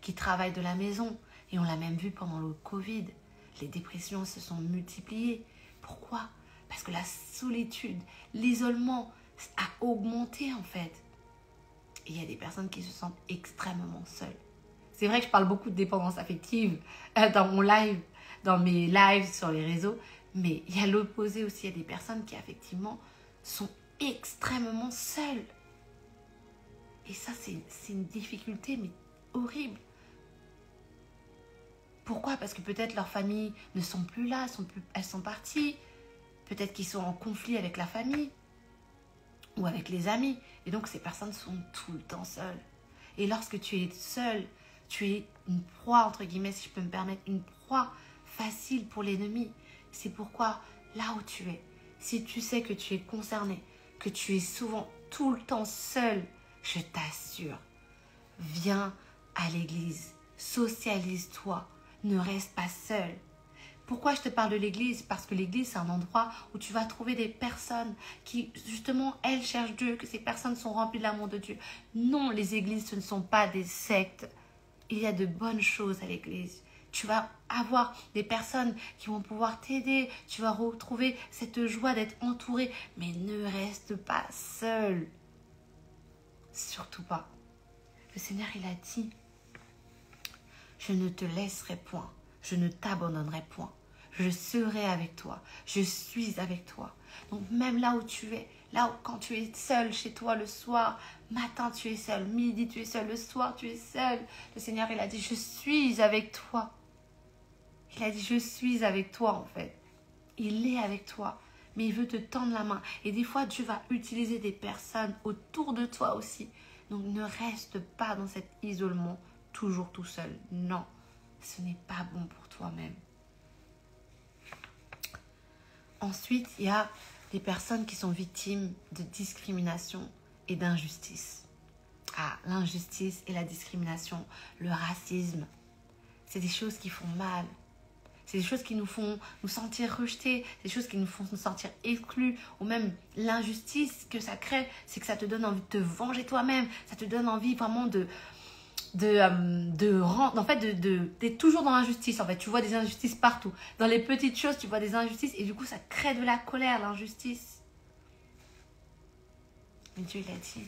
qui travaillent de la maison. Et on l'a même vu pendant le Covid. Les dépressions se sont multipliées. Pourquoi? Parce que la solitude, l'isolement a augmenté en fait. Et il y a des personnes qui se sentent extrêmement seules. C'est vrai que je parle beaucoup de dépendance affective dans mon live, dans mes lives sur les réseaux. Mais il y a l'opposé aussi. Il y a des personnes qui effectivement sont extrêmement seules. Et ça, c'est une difficulté, mais horrible. Pourquoi? Parce que peut-être leurs familles ne sont plus là, elles sont parties. Peut-être qu'ils sont en conflit avec la famille ou avec les amis. Et donc, ces personnes sont tout le temps seules. Et lorsque tu es seul, tu es une proie, entre guillemets, si je peux me permettre, une proie facile pour l'ennemi. C'est pourquoi, là où tu es, si tu sais que tu es concerné, que tu es souvent tout le temps seul, je t'assure, viens à l'église, socialise-toi, ne reste pas seul. Pourquoi je te parle de l'église? Parce que l'église, c'est un endroit où tu vas trouver des personnes qui, justement, elles cherchent Dieu, que ces personnes sont remplies de l'amour de Dieu. Non, les églises, ce ne sont pas des sectes. Il y a de bonnes choses à l'église. Tu vas avoir des personnes qui vont pouvoir t'aider. Tu vas retrouver cette joie d'être entouré. Mais ne reste pas seul. Surtout pas. Le Seigneur, il a dit, je ne te laisserai point. Je ne t'abandonnerai point. Je serai avec toi. Je suis avec toi. Donc même là où tu es, là où quand tu es seul chez toi le soir, matin tu es seul, midi tu es seul, le soir tu es seul. Le Seigneur, il a dit, je suis avec toi. Il a dit, je suis avec toi en fait. Il est avec toi. Mais il veut te tendre la main. Et des fois, Dieu va utiliser des personnes autour de toi aussi. Donc ne reste pas dans cet isolement, toujours tout seul. Non, ce n'est pas bon pour toi-même. Ensuite, il y a des personnes qui sont victimes de discrimination et d'injustice. Ah, l'injustice et la discrimination, le racisme, c'est des choses qui font mal. C'est des choses qui nous font nous sentir rejetés, des choses qui nous font nous sentir exclus, ou même l'injustice que ça crée, c'est que ça te donne envie de te venger toi-même, ça te donne envie vraiment d'être toujours dans l'injustice en fait. Tu vois des injustices partout. Dans les petites choses, tu vois des injustices et du coup, ça crée de la colère, l'injustice. Mais Dieu, il a dit,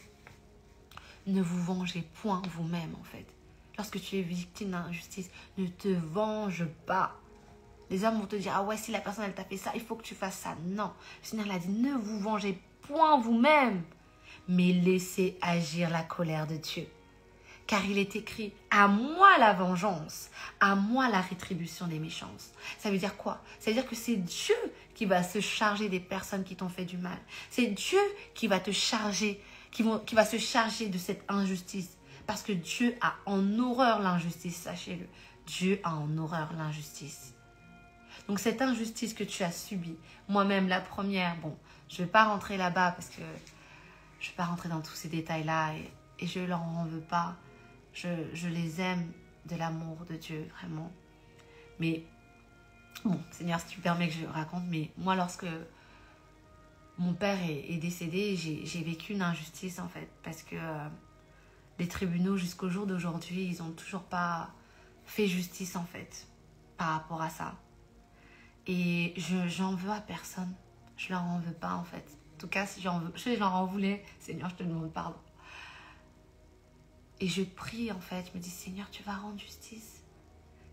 ne vous vengez point vous-même en fait. Lorsque tu es victime d'injustice, ne te venge pas. Les hommes vont te dire, ah ouais, si la personne elle t'a fait ça, il faut que tu fasses ça. Non, le Seigneur l'a dit, ne vous vengez point vous-même, mais laissez agir la colère de Dieu. Car il est écrit, à moi la vengeance, à moi la rétribution des méchances. Ça veut dire quoi? Ça veut dire que c'est Dieu qui va se charger des personnes qui t'ont fait du mal. C'est Dieu qui va te charger, qui va se charger de cette injustice. Parce que Dieu a en horreur l'injustice, sachez-le. Dieu a en horreur l'injustice. Donc cette injustice que tu as subie, moi-même la première, bon, je ne vais pas rentrer là-bas parce que je ne vais pas rentrer dans tous ces détails-là et je ne leur en veux pas. Je les aime de l'amour de Dieu, vraiment. Mais, bon, Seigneur, si tu permets que je raconte, mais moi, lorsque mon père est décédé, j'ai vécu une injustice, en fait, parce que les tribunaux, jusqu'au jour d'aujourd'hui, ils n'ont toujours pas fait justice, en fait, par rapport à ça. Et j'en veux à personne. Je leur en veux pas, en fait. En tout cas, si je leur en voulais, Seigneur, je te demande pardon. Et je prie en fait, je me dis Seigneur, tu vas rendre justice.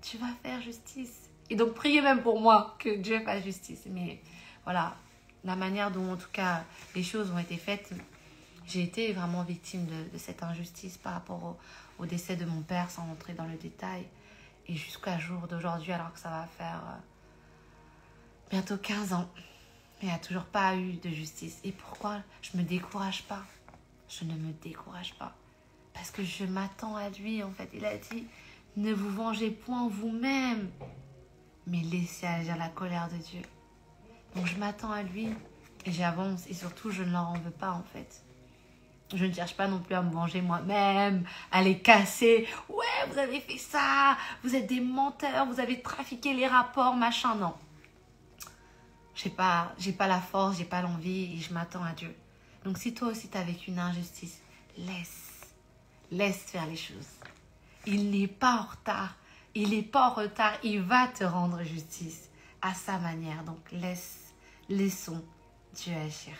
Tu vas faire justice. Et donc priez même pour moi que Dieu fasse justice. Mais voilà, la manière dont en tout cas les choses ont été faites, j'ai été vraiment victime de cette injustice par rapport au décès de mon père, sans rentrer dans le détail. Et jusqu'à jour d'aujourd'hui, alors que ça va faire bientôt 15 ans, il n'y a toujours pas eu de justice. Et pourquoi je ne me décourage pas? Je ne me décourage pas. Parce que je m'attends à lui, en fait. Il a dit, ne vous vengez point vous-même, mais laissez agir la colère de Dieu. Donc je m'attends à lui et j'avance. Et surtout, je ne leur en veux pas, en fait. Je ne cherche pas non plus à me venger moi-même, à les casser. Ouais, vous avez fait ça, vous êtes des menteurs, vous avez trafiqué les rapports, machin. Non. J'ai pas la force, j'ai pas l'envie et je m'attends à Dieu. Donc si toi aussi tu as vécu une injustice, laisse faire les choses. Il n'est pas en retard. Il n'est pas en retard. Il va te rendre justice à sa manière. Donc laissons Dieu agir.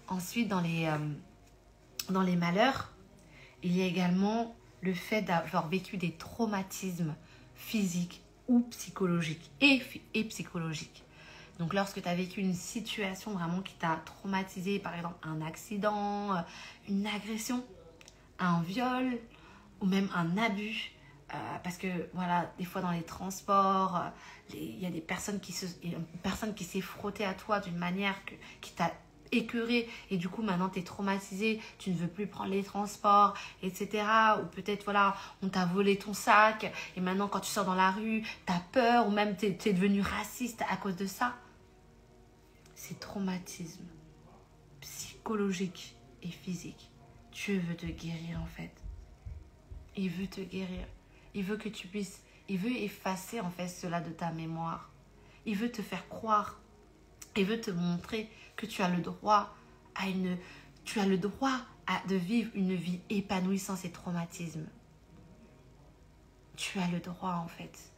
Ensuite, dans les malheurs, il y a également le fait d'avoir vécu des traumatismes physiques ou psychologiques et psychologiques. Donc lorsque tu as vécu une situation vraiment qui t'a traumatisé, par exemple un accident, une agression, un viol ou même un abus, parce que voilà, des fois dans les transports, il y a des personnes une personne qui s'est frottée à toi d'une manière qui t'a écœuré et du coup maintenant tu es traumatisé, tu ne veux plus prendre les transports, etc. Ou peut-être voilà, on t'a volé ton sac et maintenant quand tu sors dans la rue, tu as peur ou même tu es devenu raciste à cause de ça. Ces traumatismes psychologiques et physiques, Dieu veut te guérir en fait. Il veut te guérir. Il veut que tu puisses, il veut effacer en fait cela de ta mémoire. Il veut te faire croire. Il veut te montrer que tu as le droit de vivre une vie épanouie sans ces traumatismes. Tu as le droit en fait.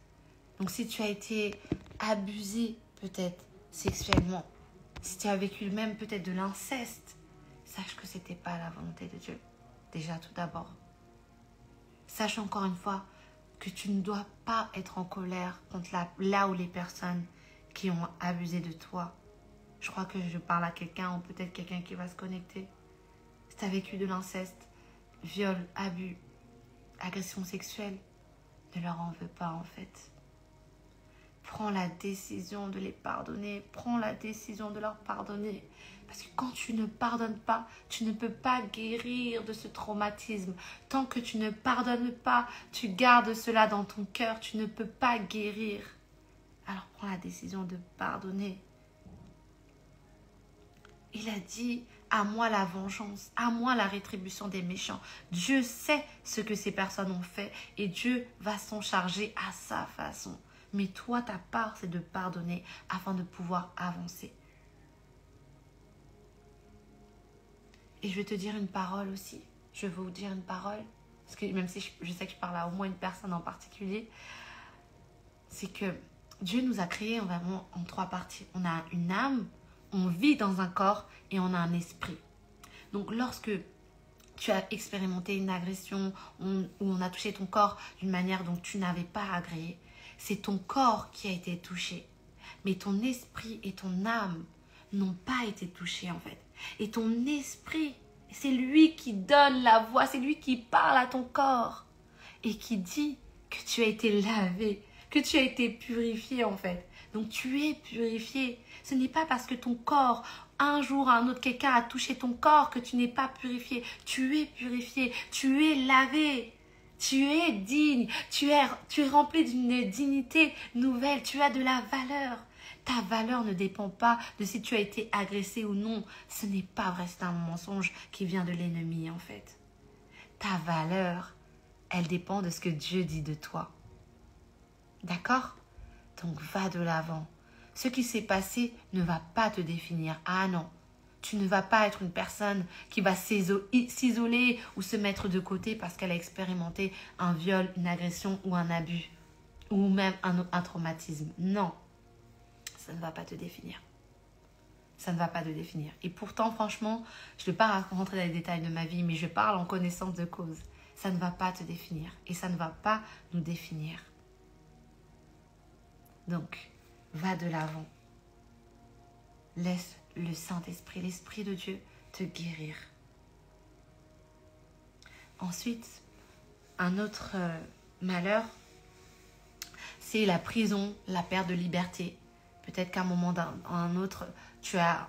Donc si tu as été abusé peut-être sexuellement, si tu as vécu même peut-être de l'inceste, sache que ce n'était pas la volonté de Dieu. Déjà tout d'abord. Sache encore une fois que tu ne dois pas être en colère contre là où les personnes qui ont abusé de toi. Je crois que je parle à quelqu'un ou peut-être quelqu'un qui va se connecter. Si tu as vécu de l'inceste, viol, abus, agression sexuelle, ne leur en veux pas en fait. Prends la décision de les pardonner. Prends la décision de leur pardonner. Parce que quand tu ne pardonnes pas, tu ne peux pas guérir de ce traumatisme. Tant que tu ne pardonnes pas, tu gardes cela dans ton cœur, tu ne peux pas guérir. Alors prends la décision de pardonner. Il a dit, à moi la vengeance, à moi la rétribution des méchants. Dieu sait ce que ces personnes ont fait et Dieu va s'en charger à sa façon. Mais toi, ta part, c'est de pardonner afin de pouvoir avancer. Et je vais te dire une parole aussi. Je vais vous dire une parole. Parce que même si je sais que je parle à au moins une personne en particulier. C'est que Dieu nous a créés vraiment en 3 parties. On a une âme, on vit dans un corps et on a un esprit. Donc lorsque tu as expérimenté une agression ou on a touché ton corps d'une manière dont tu n'avais pas agréé, c'est ton corps qui a été touché. Mais ton esprit et ton âme n'ont pas été touchés en fait. Et ton esprit, c'est lui qui donne la voix, c'est lui qui parle à ton corps. Et qui dit que tu as été lavé, que tu as été purifié en fait. Donc tu es purifié. Ce n'est pas parce que ton corps, un jour un autre, quelqu'un a touché ton corps que tu n'es pas purifié. Tu es purifié, tu es lavé. Tu es digne, tu es rempli d'une dignité nouvelle, tu as de la valeur. Ta valeur ne dépend pas de si tu as été agressé ou non. Ce n'est pas vrai, c'est un mensonge qui vient de l'ennemi en fait. Ta valeur, elle dépend de ce que Dieu dit de toi. D'accord? Donc va de l'avant. Ce qui s'est passé ne va pas te définir. Ah non. Tu ne vas pas être une personne qui va s'isoler ou se mettre de côté parce qu'elle a expérimenté un viol, une agression ou un abus. Ou même un traumatisme. Non, ça ne va pas te définir. Ça ne va pas te définir. Et pourtant, franchement, je ne vais pas rentrer dans les détails de ma vie, mais je parle en connaissance de cause. Ça ne va pas te définir. Et ça ne va pas nous définir. Donc, va de l'avant. Laisse le Saint-Esprit, l'Esprit de Dieu te guérir. Ensuite, un autre malheur, c'est la prison, la perte de liberté. Peut-être qu'à un moment ou un autre, tu as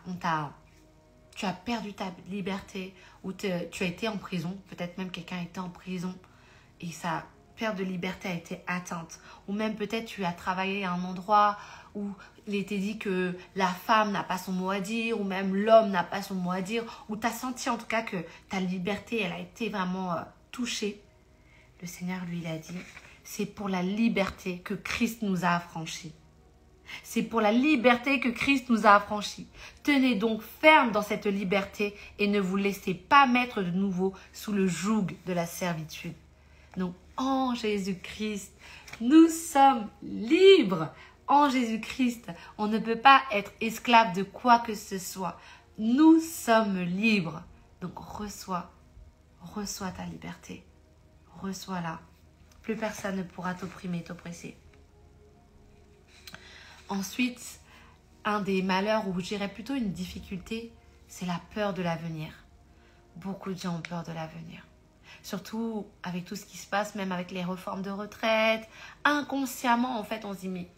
perdu ta liberté ou tu as été en prison. Peut-être même quelqu'un était en prison et sa perte de liberté a été atteinte. Ou même peut-être tu as travaillé à un endroit où il était dit que la femme n'a pas son mot à dire ou même l'homme n'a pas son mot à dire ou tu as senti en tout cas que ta liberté, elle a été vraiment touchée. Le Seigneur, lui, il a dit, c'est pour la liberté que Christ nous a affranchis. C'est pour la liberté que Christ nous a affranchis. Tenez donc ferme dans cette liberté et ne vous laissez pas mettre de nouveau sous le joug de la servitude. Donc, en Jésus-Christ, nous sommes libres. En Jésus-Christ, on ne peut pas être esclave de quoi que ce soit. Nous sommes libres. Donc, reçois ta liberté. Reçois-la. Plus personne ne pourra t'opprimer, t'oppresser. Ensuite, un des malheurs, ou je dirais plutôt une difficulté, c'est la peur de l'avenir. Beaucoup de gens ont peur de l'avenir. Surtout avec tout ce qui se passe, même avec les réformes de retraite. Inconsciemment, en fait, on se dit, mais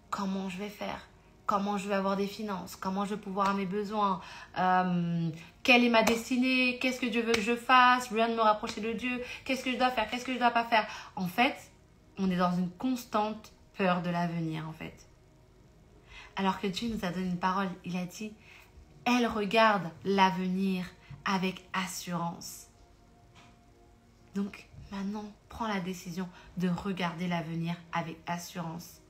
comment je vais faire? Comment je vais avoir des finances? Comment je vais pouvoir mes besoins? Quelle est ma destinée? Qu'est-ce que Dieu veut que je fasse? Rien de me rapprocher de Dieu. Qu'est-ce que je dois faire? Qu'est-ce que je ne dois pas faire? En fait, on est dans une constante peur de l'avenir, en fait. Alors que Dieu nous a donné une parole, il a dit, elle regarde l'avenir avec assurance. Donc maintenant, prends la décision de regarder l'avenir avec assurance.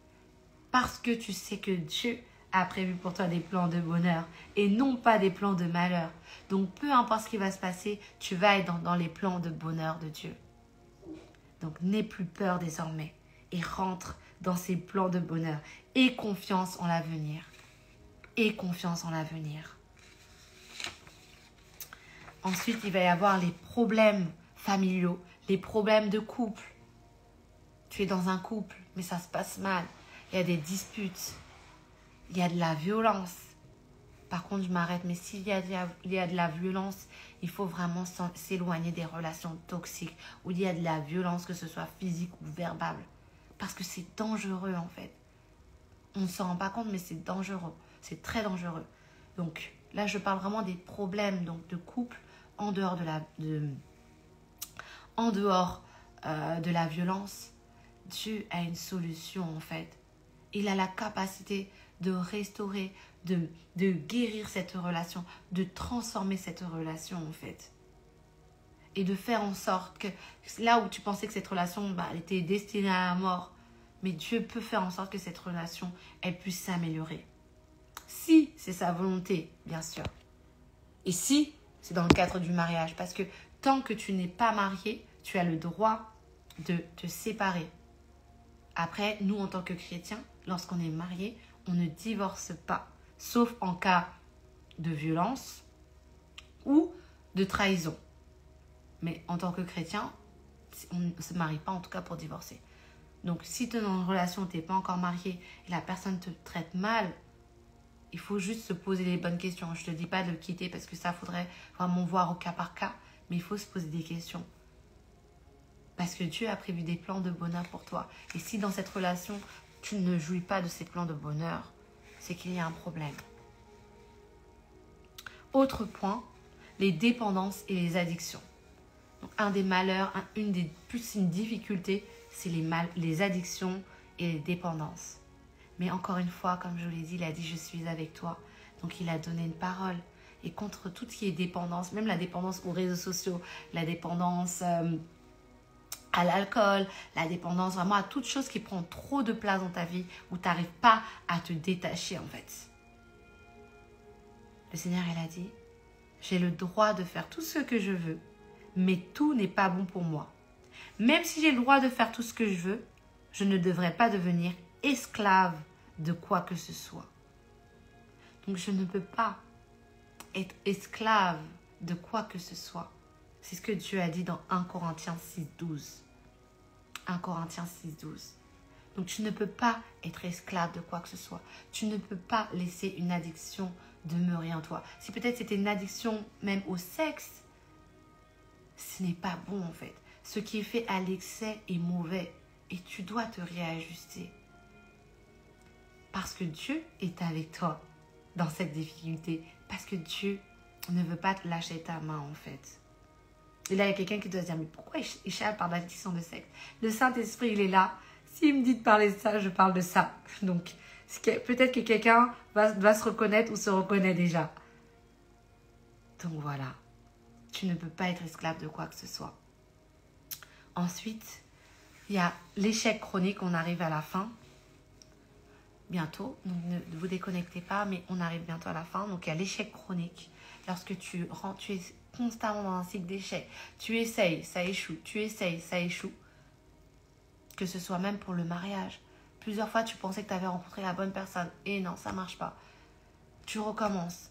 Parce que tu sais que Dieu a prévu pour toi des plans de bonheur et non pas des plans de malheur. Donc peu importe ce qui va se passer, tu vas être dans les plans de bonheur de Dieu. Donc n'aie plus peur désormais et rentre dans ces plans de bonheur. Aie confiance en l'avenir. Aie confiance en l'avenir. Ensuite, il va y avoir les problèmes familiaux, les problèmes de couple. Tu es dans un couple, mais ça se passe mal. Il y a des disputes. Il y a de la violence. Par contre, je m'arrête, mais s'il y a de la violence, il faut vraiment s'éloigner des relations toxiques où il y a de la violence, que ce soit physique ou verbale. Parce que c'est dangereux en fait. On ne s'en rend pas compte, mais c'est dangereux. C'est très dangereux. Donc là, je parle vraiment des problèmes donc, de couple en dehors de la violence. Dieu a une solution en fait. Il a la capacité de restaurer, de guérir cette relation, de transformer cette relation en fait. Et de faire en sorte que là où tu pensais que cette relation elle était destinée à la mort, mais Dieu peut faire en sorte que cette relation elle puisse s'améliorer. Si c'est sa volonté, bien sûr. Et si c'est dans le cadre du mariage, parce que tant que tu n'es pas marié, tu as le droit de te séparer. Après, nous en tant que chrétiens, lorsqu'on est marié, on ne divorce pas, sauf en cas de violence ou de trahison. Mais en tant que chrétien, on ne se marie pas en tout cas pour divorcer. Donc si tu es dans une relation, tu n'es pas encore marié et la personne te traite mal, il faut juste se poser les bonnes questions. Je ne te dis pas de le quitter parce que ça faudrait vraiment voir au cas par cas, mais il faut se poser des questions. Parce que Dieu a prévu des plans de bonheur pour toi. Et si dans cette relation, tu ne jouis pas de ces plans de bonheur, c'est qu'il y a un problème. Autre point, les dépendances et les addictions. Donc, un des malheurs, une difficulté, c'est les addictions et les dépendances. Mais encore une fois, comme je vous l'ai dit, il a dit « Je suis avec toi ». Donc, il a donné une parole. Et contre tout ce qui est dépendance, même la dépendance aux réseaux sociaux, la dépendance à l'alcool, la dépendance vraiment à toute chose qui prend trop de place dans ta vie, où tu n'arrives pas à te détacher en fait. Le Seigneur, il a dit « J'ai le droit de faire tout ce que je veux, mais tout n'est pas bon pour moi. Même si j'ai le droit de faire tout ce que je veux, je ne devrais pas devenir esclave de quoi que ce soit. » Donc je ne peux pas être esclave de quoi que ce soit. C'est ce que Dieu a dit dans 1 Corinthiens 6,12. 1 Corinthiens 6,12. Donc tu ne peux pas être esclave de quoi que ce soit. Tu ne peux pas laisser une addiction demeurer en toi. Si peut-être c'était une addiction même au sexe, ce n'est pas bon en fait. Ce qui est fait à l'excès est mauvais et tu dois te réajuster. Parce que Dieu est avec toi dans cette difficulté. Parce que Dieu ne veut pas te lâcher ta main en fait. Et là, il y a quelqu'un qui doit se dire, mais pourquoi Isha parle d'addiction de sexe? Le Saint-Esprit, il est là. S'il me dit de parler de ça, je parle de ça. Donc, peut-être que quelqu'un va se reconnaître ou se reconnaît déjà. Donc voilà, tu ne peux pas être esclave de quoi que ce soit. Ensuite, il y a l'échec chronique, on arrive à la fin. bientôt. Donc ne vous déconnectez pas, mais on arrive bientôt à la fin. Donc il y a l'échec chronique. Lorsque tu es constamment dans un cycle d'échec, tu essayes, ça échoue, tu essayes, ça échoue. Que ce soit même pour le mariage. Plusieurs fois, tu pensais que tu avais rencontré la bonne personne. Et non, ça ne marche pas. Tu recommences.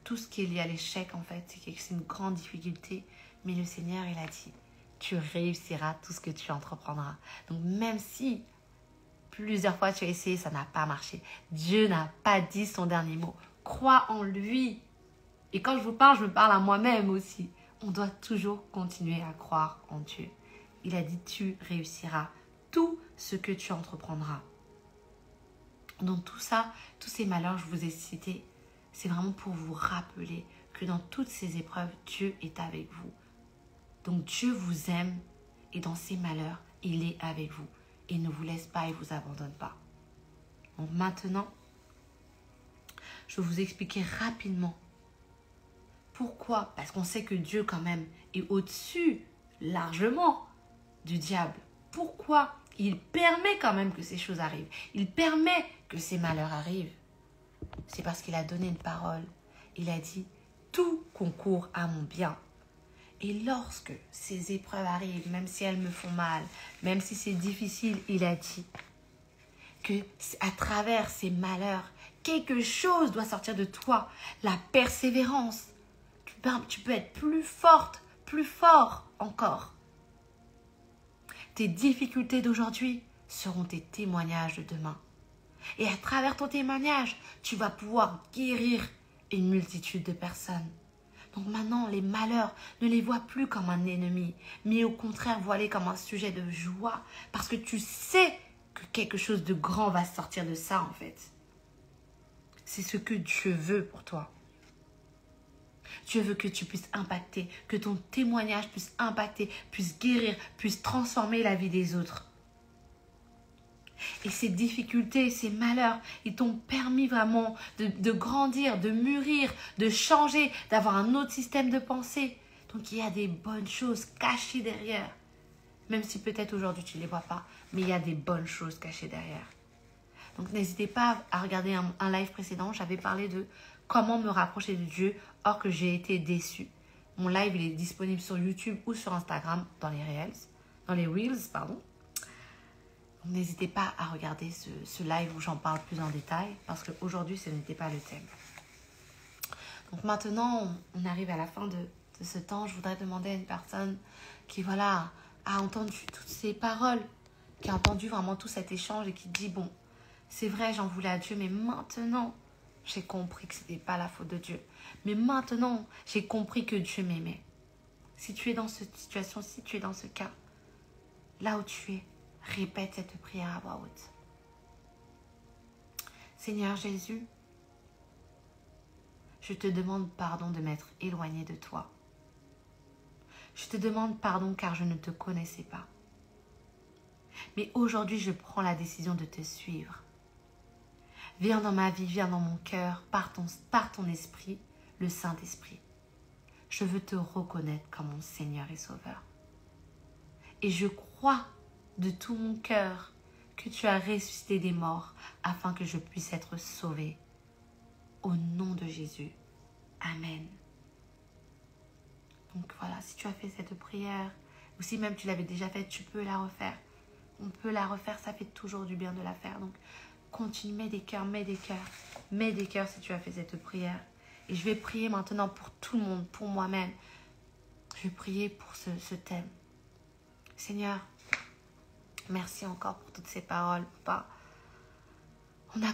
Tout ce qui est lié à l'échec, en fait, c'est une grande difficulté. Mais le Seigneur, il a dit, tu réussiras tout ce que tu entreprendras. Donc même si plusieurs fois tu as essayé, ça n'a pas marché. Dieu n'a pas dit son dernier mot. Crois en lui. Et quand je vous parle, je me parle à moi-même aussi. On doit toujours continuer à croire en Dieu. Il a dit, tu réussiras tout ce que tu entreprendras. Donc tout ça, tous ces malheurs que je vous ai cités, c'est vraiment pour vous rappeler que dans toutes ces épreuves, Dieu est avec vous. Donc Dieu vous aime et dans ces malheurs, il est avec vous. Il ne vous laisse pas et ne vous abandonne pas. Donc maintenant, je vais vous expliquer rapidement pourquoi. Parce qu'on sait que Dieu quand même est au-dessus largement du diable. Pourquoi il permet quand même que ces choses arrivent. Il permet que ces malheurs arrivent. C'est parce qu'il a donné une parole. Il a dit, tout concourt à mon bien. Et lorsque ces épreuves arrivent, même si elles me font mal, même si c'est difficile, il a dit que à travers ces malheurs, quelque chose doit sortir de toi. La persévérance. Tu peux être plus forte, plus fort encore. Tes difficultés d'aujourd'hui seront tes témoignages de demain. Et à travers ton témoignage, tu vas pouvoir guérir une multitude de personnes. Donc maintenant, les malheurs, ne les vois plus comme un ennemi, mais au contraire, vois-les comme un sujet de joie, parce que tu sais que quelque chose de grand va sortir de ça, en fait. C'est ce que Dieu veut pour toi. Dieu veut que tu puisses impacter, que ton témoignage puisse impacter, puisse guérir, puisse transformer la vie des autres. Et ces difficultés, ces malheurs, ils t'ont permis vraiment de grandir, de mûrir, de changer, d'avoir un autre système de pensée. Donc il y a des bonnes choses cachées derrière. Même si peut-être aujourd'hui tu ne les vois pas, mais il y a des bonnes choses cachées derrière. Donc n'hésitez pas à regarder un live précédent. J'avais parlé de comment me rapprocher de Dieu or que j'ai été déçue. Mon live il est disponible sur YouTube ou sur Instagram dans les Reels, pardon. N'hésitez pas à regarder ce live où j'en parle plus en détail parce qu'aujourd'hui, ce n'était pas le thème. Donc maintenant, on arrive à la fin de ce temps. Je voudrais demander à une personne qui a entendu toutes ces paroles, qui a entendu vraiment tout cet échange et qui dit, bon, c'est vrai, j'en voulais à Dieu, mais maintenant, j'ai compris que ce n'était pas la faute de Dieu. Mais maintenant, j'ai compris que Dieu m'aimait. Si tu es dans cette situation, si tu es dans ce cas, là où tu es, répète cette prière à voix haute. Seigneur Jésus, je te demande pardon de m'être éloigné de toi. Je te demande pardon car je ne te connaissais pas. Mais aujourd'hui, je prends la décision de te suivre. Viens dans ma vie, viens dans mon cœur, par ton esprit, le Saint-Esprit. Je veux te reconnaître comme mon Seigneur et Sauveur. Et je crois de tout mon cœur que tu as ressuscité des morts afin que je puisse être sauvé. Au nom de Jésus. Amen. Donc voilà, si tu as fait cette prière, ou si même tu l'avais déjà faite, tu peux la refaire. On peut la refaire, ça fait toujours du bien de la faire. Donc continue, mets des cœurs, mets des cœurs. Mets des cœurs si tu as fait cette prière. Et je vais prier maintenant pour tout le monde, pour moi-même. Je vais prier pour ce thème. Seigneur, merci encore pour toutes ces paroles, Papa. On a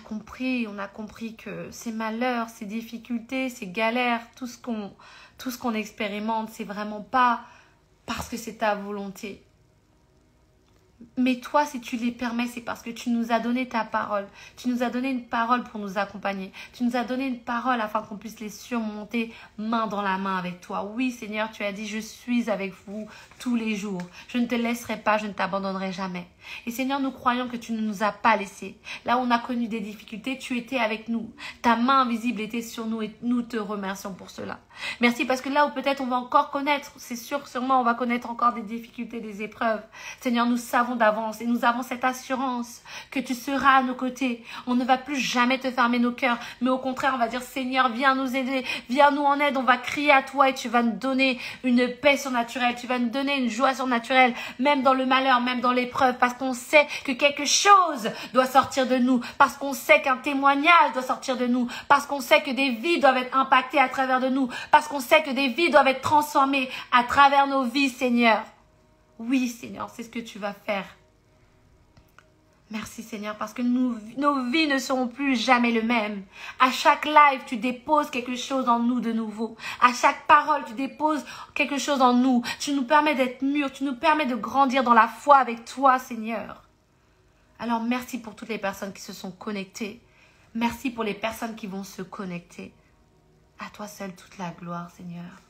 compris que ces malheurs, ces difficultés, ces galères, tout ce qu'on expérimente, c'est vraiment pas parce que c'est ta volonté. Mais toi, si tu les permets, c'est parce que tu nous as donné ta parole. Tu nous as donné une parole pour nous accompagner. Tu nous as donné une parole afin qu'on puisse les surmonter main dans la main avec toi. Oui, Seigneur, tu as dit, je suis avec vous tous les jours. Je ne te laisserai pas, je ne t'abandonnerai jamais. Et Seigneur, nous croyons que tu ne nous as pas laissés. Là où on a connu des difficultés, tu étais avec nous. Ta main invisible était sur nous et nous te remercions pour cela. Merci parce que là où peut-être on va encore connaître, c'est sûr, sûrement on va connaître encore des difficultés, des épreuves. Seigneur, nous savons avons d'avance et nous avons cette assurance que tu seras à nos côtés. On ne va plus jamais te fermer nos cœurs, mais au contraire, on va dire Seigneur, viens nous aider, viens nous en aide. On va crier à toi et tu vas nous donner une paix surnaturelle, tu vas nous donner une joie surnaturelle, même dans le malheur, même dans l'épreuve, parce qu'on sait que quelque chose doit sortir de nous, parce qu'on sait qu'un témoignage doit sortir de nous, parce qu'on sait que des vies doivent être impactées à travers de nous, parce qu'on sait que des vies doivent être transformées à travers nos vies, Seigneur. Oui, Seigneur, c'est ce que tu vas faire. Merci, Seigneur, parce que nos vies ne seront plus jamais le même. À chaque live, tu déposes quelque chose en nous de nouveau. À chaque parole, tu déposes quelque chose en nous. Tu nous permets d'être mûrs, tu nous permets de grandir dans la foi avec toi, Seigneur. Alors, merci pour toutes les personnes qui se sont connectées. Merci pour les personnes qui vont se connecter. À toi seul toute la gloire, Seigneur.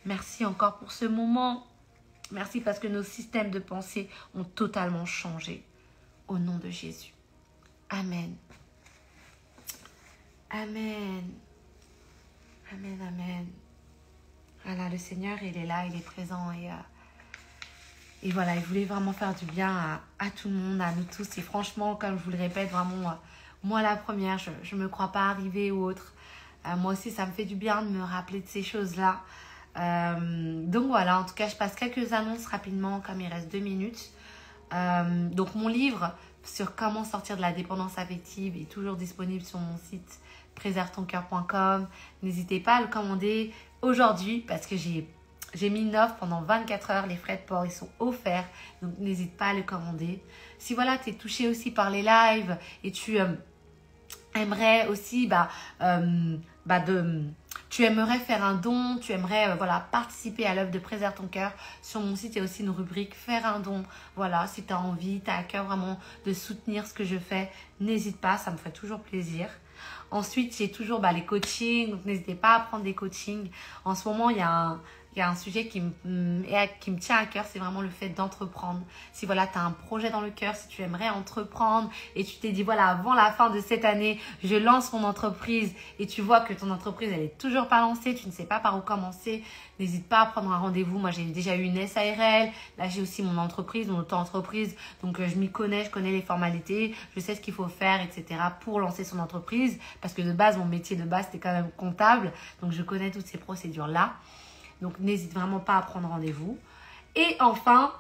Merci encore pour ce moment. Merci parce que nos systèmes de pensée ont totalement changé. Au nom de Jésus. Amen. Amen. Amen, amen. Voilà, le Seigneur, il est là, il est présent. Et voilà, il voulait vraiment faire du bien à tout le monde, à nous tous. Et franchement, comme je vous le répète, vraiment, moi la première, je ne me crois pas arrivée ou autre. Moi aussi, ça me fait du bien de me rappeler de ces choses-là. Donc voilà, en tout cas, je passe quelques annonces rapidement, comme il reste 2 minutes. Donc mon livre sur comment sortir de la dépendance affective est toujours disponible sur mon site préservetoncoeur.com. N'hésitez pas à le commander aujourd'hui parce que j'ai mis une offre pendant 24 heures. Les frais de port, ils sont offerts. Donc n'hésite pas à le commander. Si voilà, tu es touché aussi par les lives et tu aimerais aussi tu aimerais faire un don, tu aimerais participer à l'œuvre de Préserve ton cœur. Sur mon site, il y a aussi une rubrique faire un don. Voilà, si tu as envie, tu as à cœur vraiment de soutenir ce que je fais, n'hésite pas, ça me fait toujours plaisir. Ensuite, j'ai toujours les coachings, donc n'hésitez pas à prendre des coachings. En ce moment, il y a un sujet qui me tient à cœur, c'est vraiment le fait d'entreprendre. Si voilà, tu as un projet dans le cœur, si tu aimerais entreprendre et tu t'es dit voilà, avant la fin de cette année, je lance mon entreprise et tu vois que ton entreprise, elle est toujours pas lancée, tu ne sais pas par où commencer, n'hésite pas à prendre un rendez-vous. Moi, j'ai déjà eu une SARL, là j'ai aussi mon entreprise, mon auto-entreprise, donc je m'y connais, je connais les formalités, je sais ce qu'il faut faire, etc. pour lancer son entreprise, parce que de base, mon métier de base, c'était quand même comptable, donc je connais toutes ces procédures-là. Donc, n'hésite vraiment pas à prendre rendez-vous. Et enfin,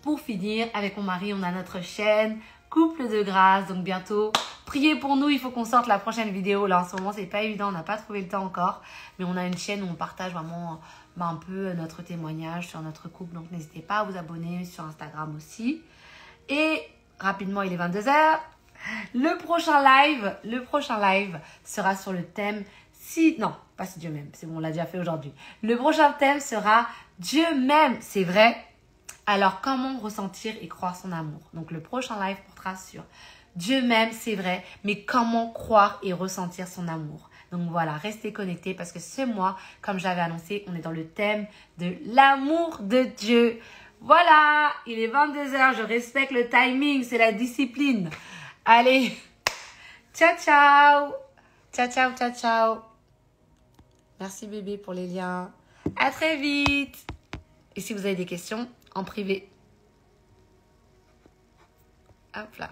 pour finir, avec mon mari, on a notre chaîne Couple de grâce. Donc, bientôt, priez pour nous. Il faut qu'on sorte la prochaine vidéo. Là, en ce moment, c'est pas évident. On n'a pas trouvé le temps encore. Mais on a une chaîne où on partage vraiment un peu notre témoignage sur notre couple. Donc, n'hésitez pas à vous abonner sur Instagram aussi. Et rapidement, il est 22 h. Le prochain live sera sur le thème non, pas si Dieu m'aime, c'est bon, on l'a déjà fait aujourd'hui. Le prochain thème sera Dieu m'aime, c'est vrai. Alors, comment ressentir et croire son amour? Donc, le prochain live portera sur Dieu m'aime, c'est vrai, mais comment croire et ressentir son amour? Donc voilà, restez connectés parce que ce mois, comme j'avais annoncé, on est dans le thème de l'amour de Dieu. Voilà, il est 22 h, je respecte le timing, c'est la discipline. Allez, ciao, ciao. Ciao, ciao, ciao, ciao. Merci bébé pour les liens. À très vite. Et si vous avez des questions, en privé. Hop là.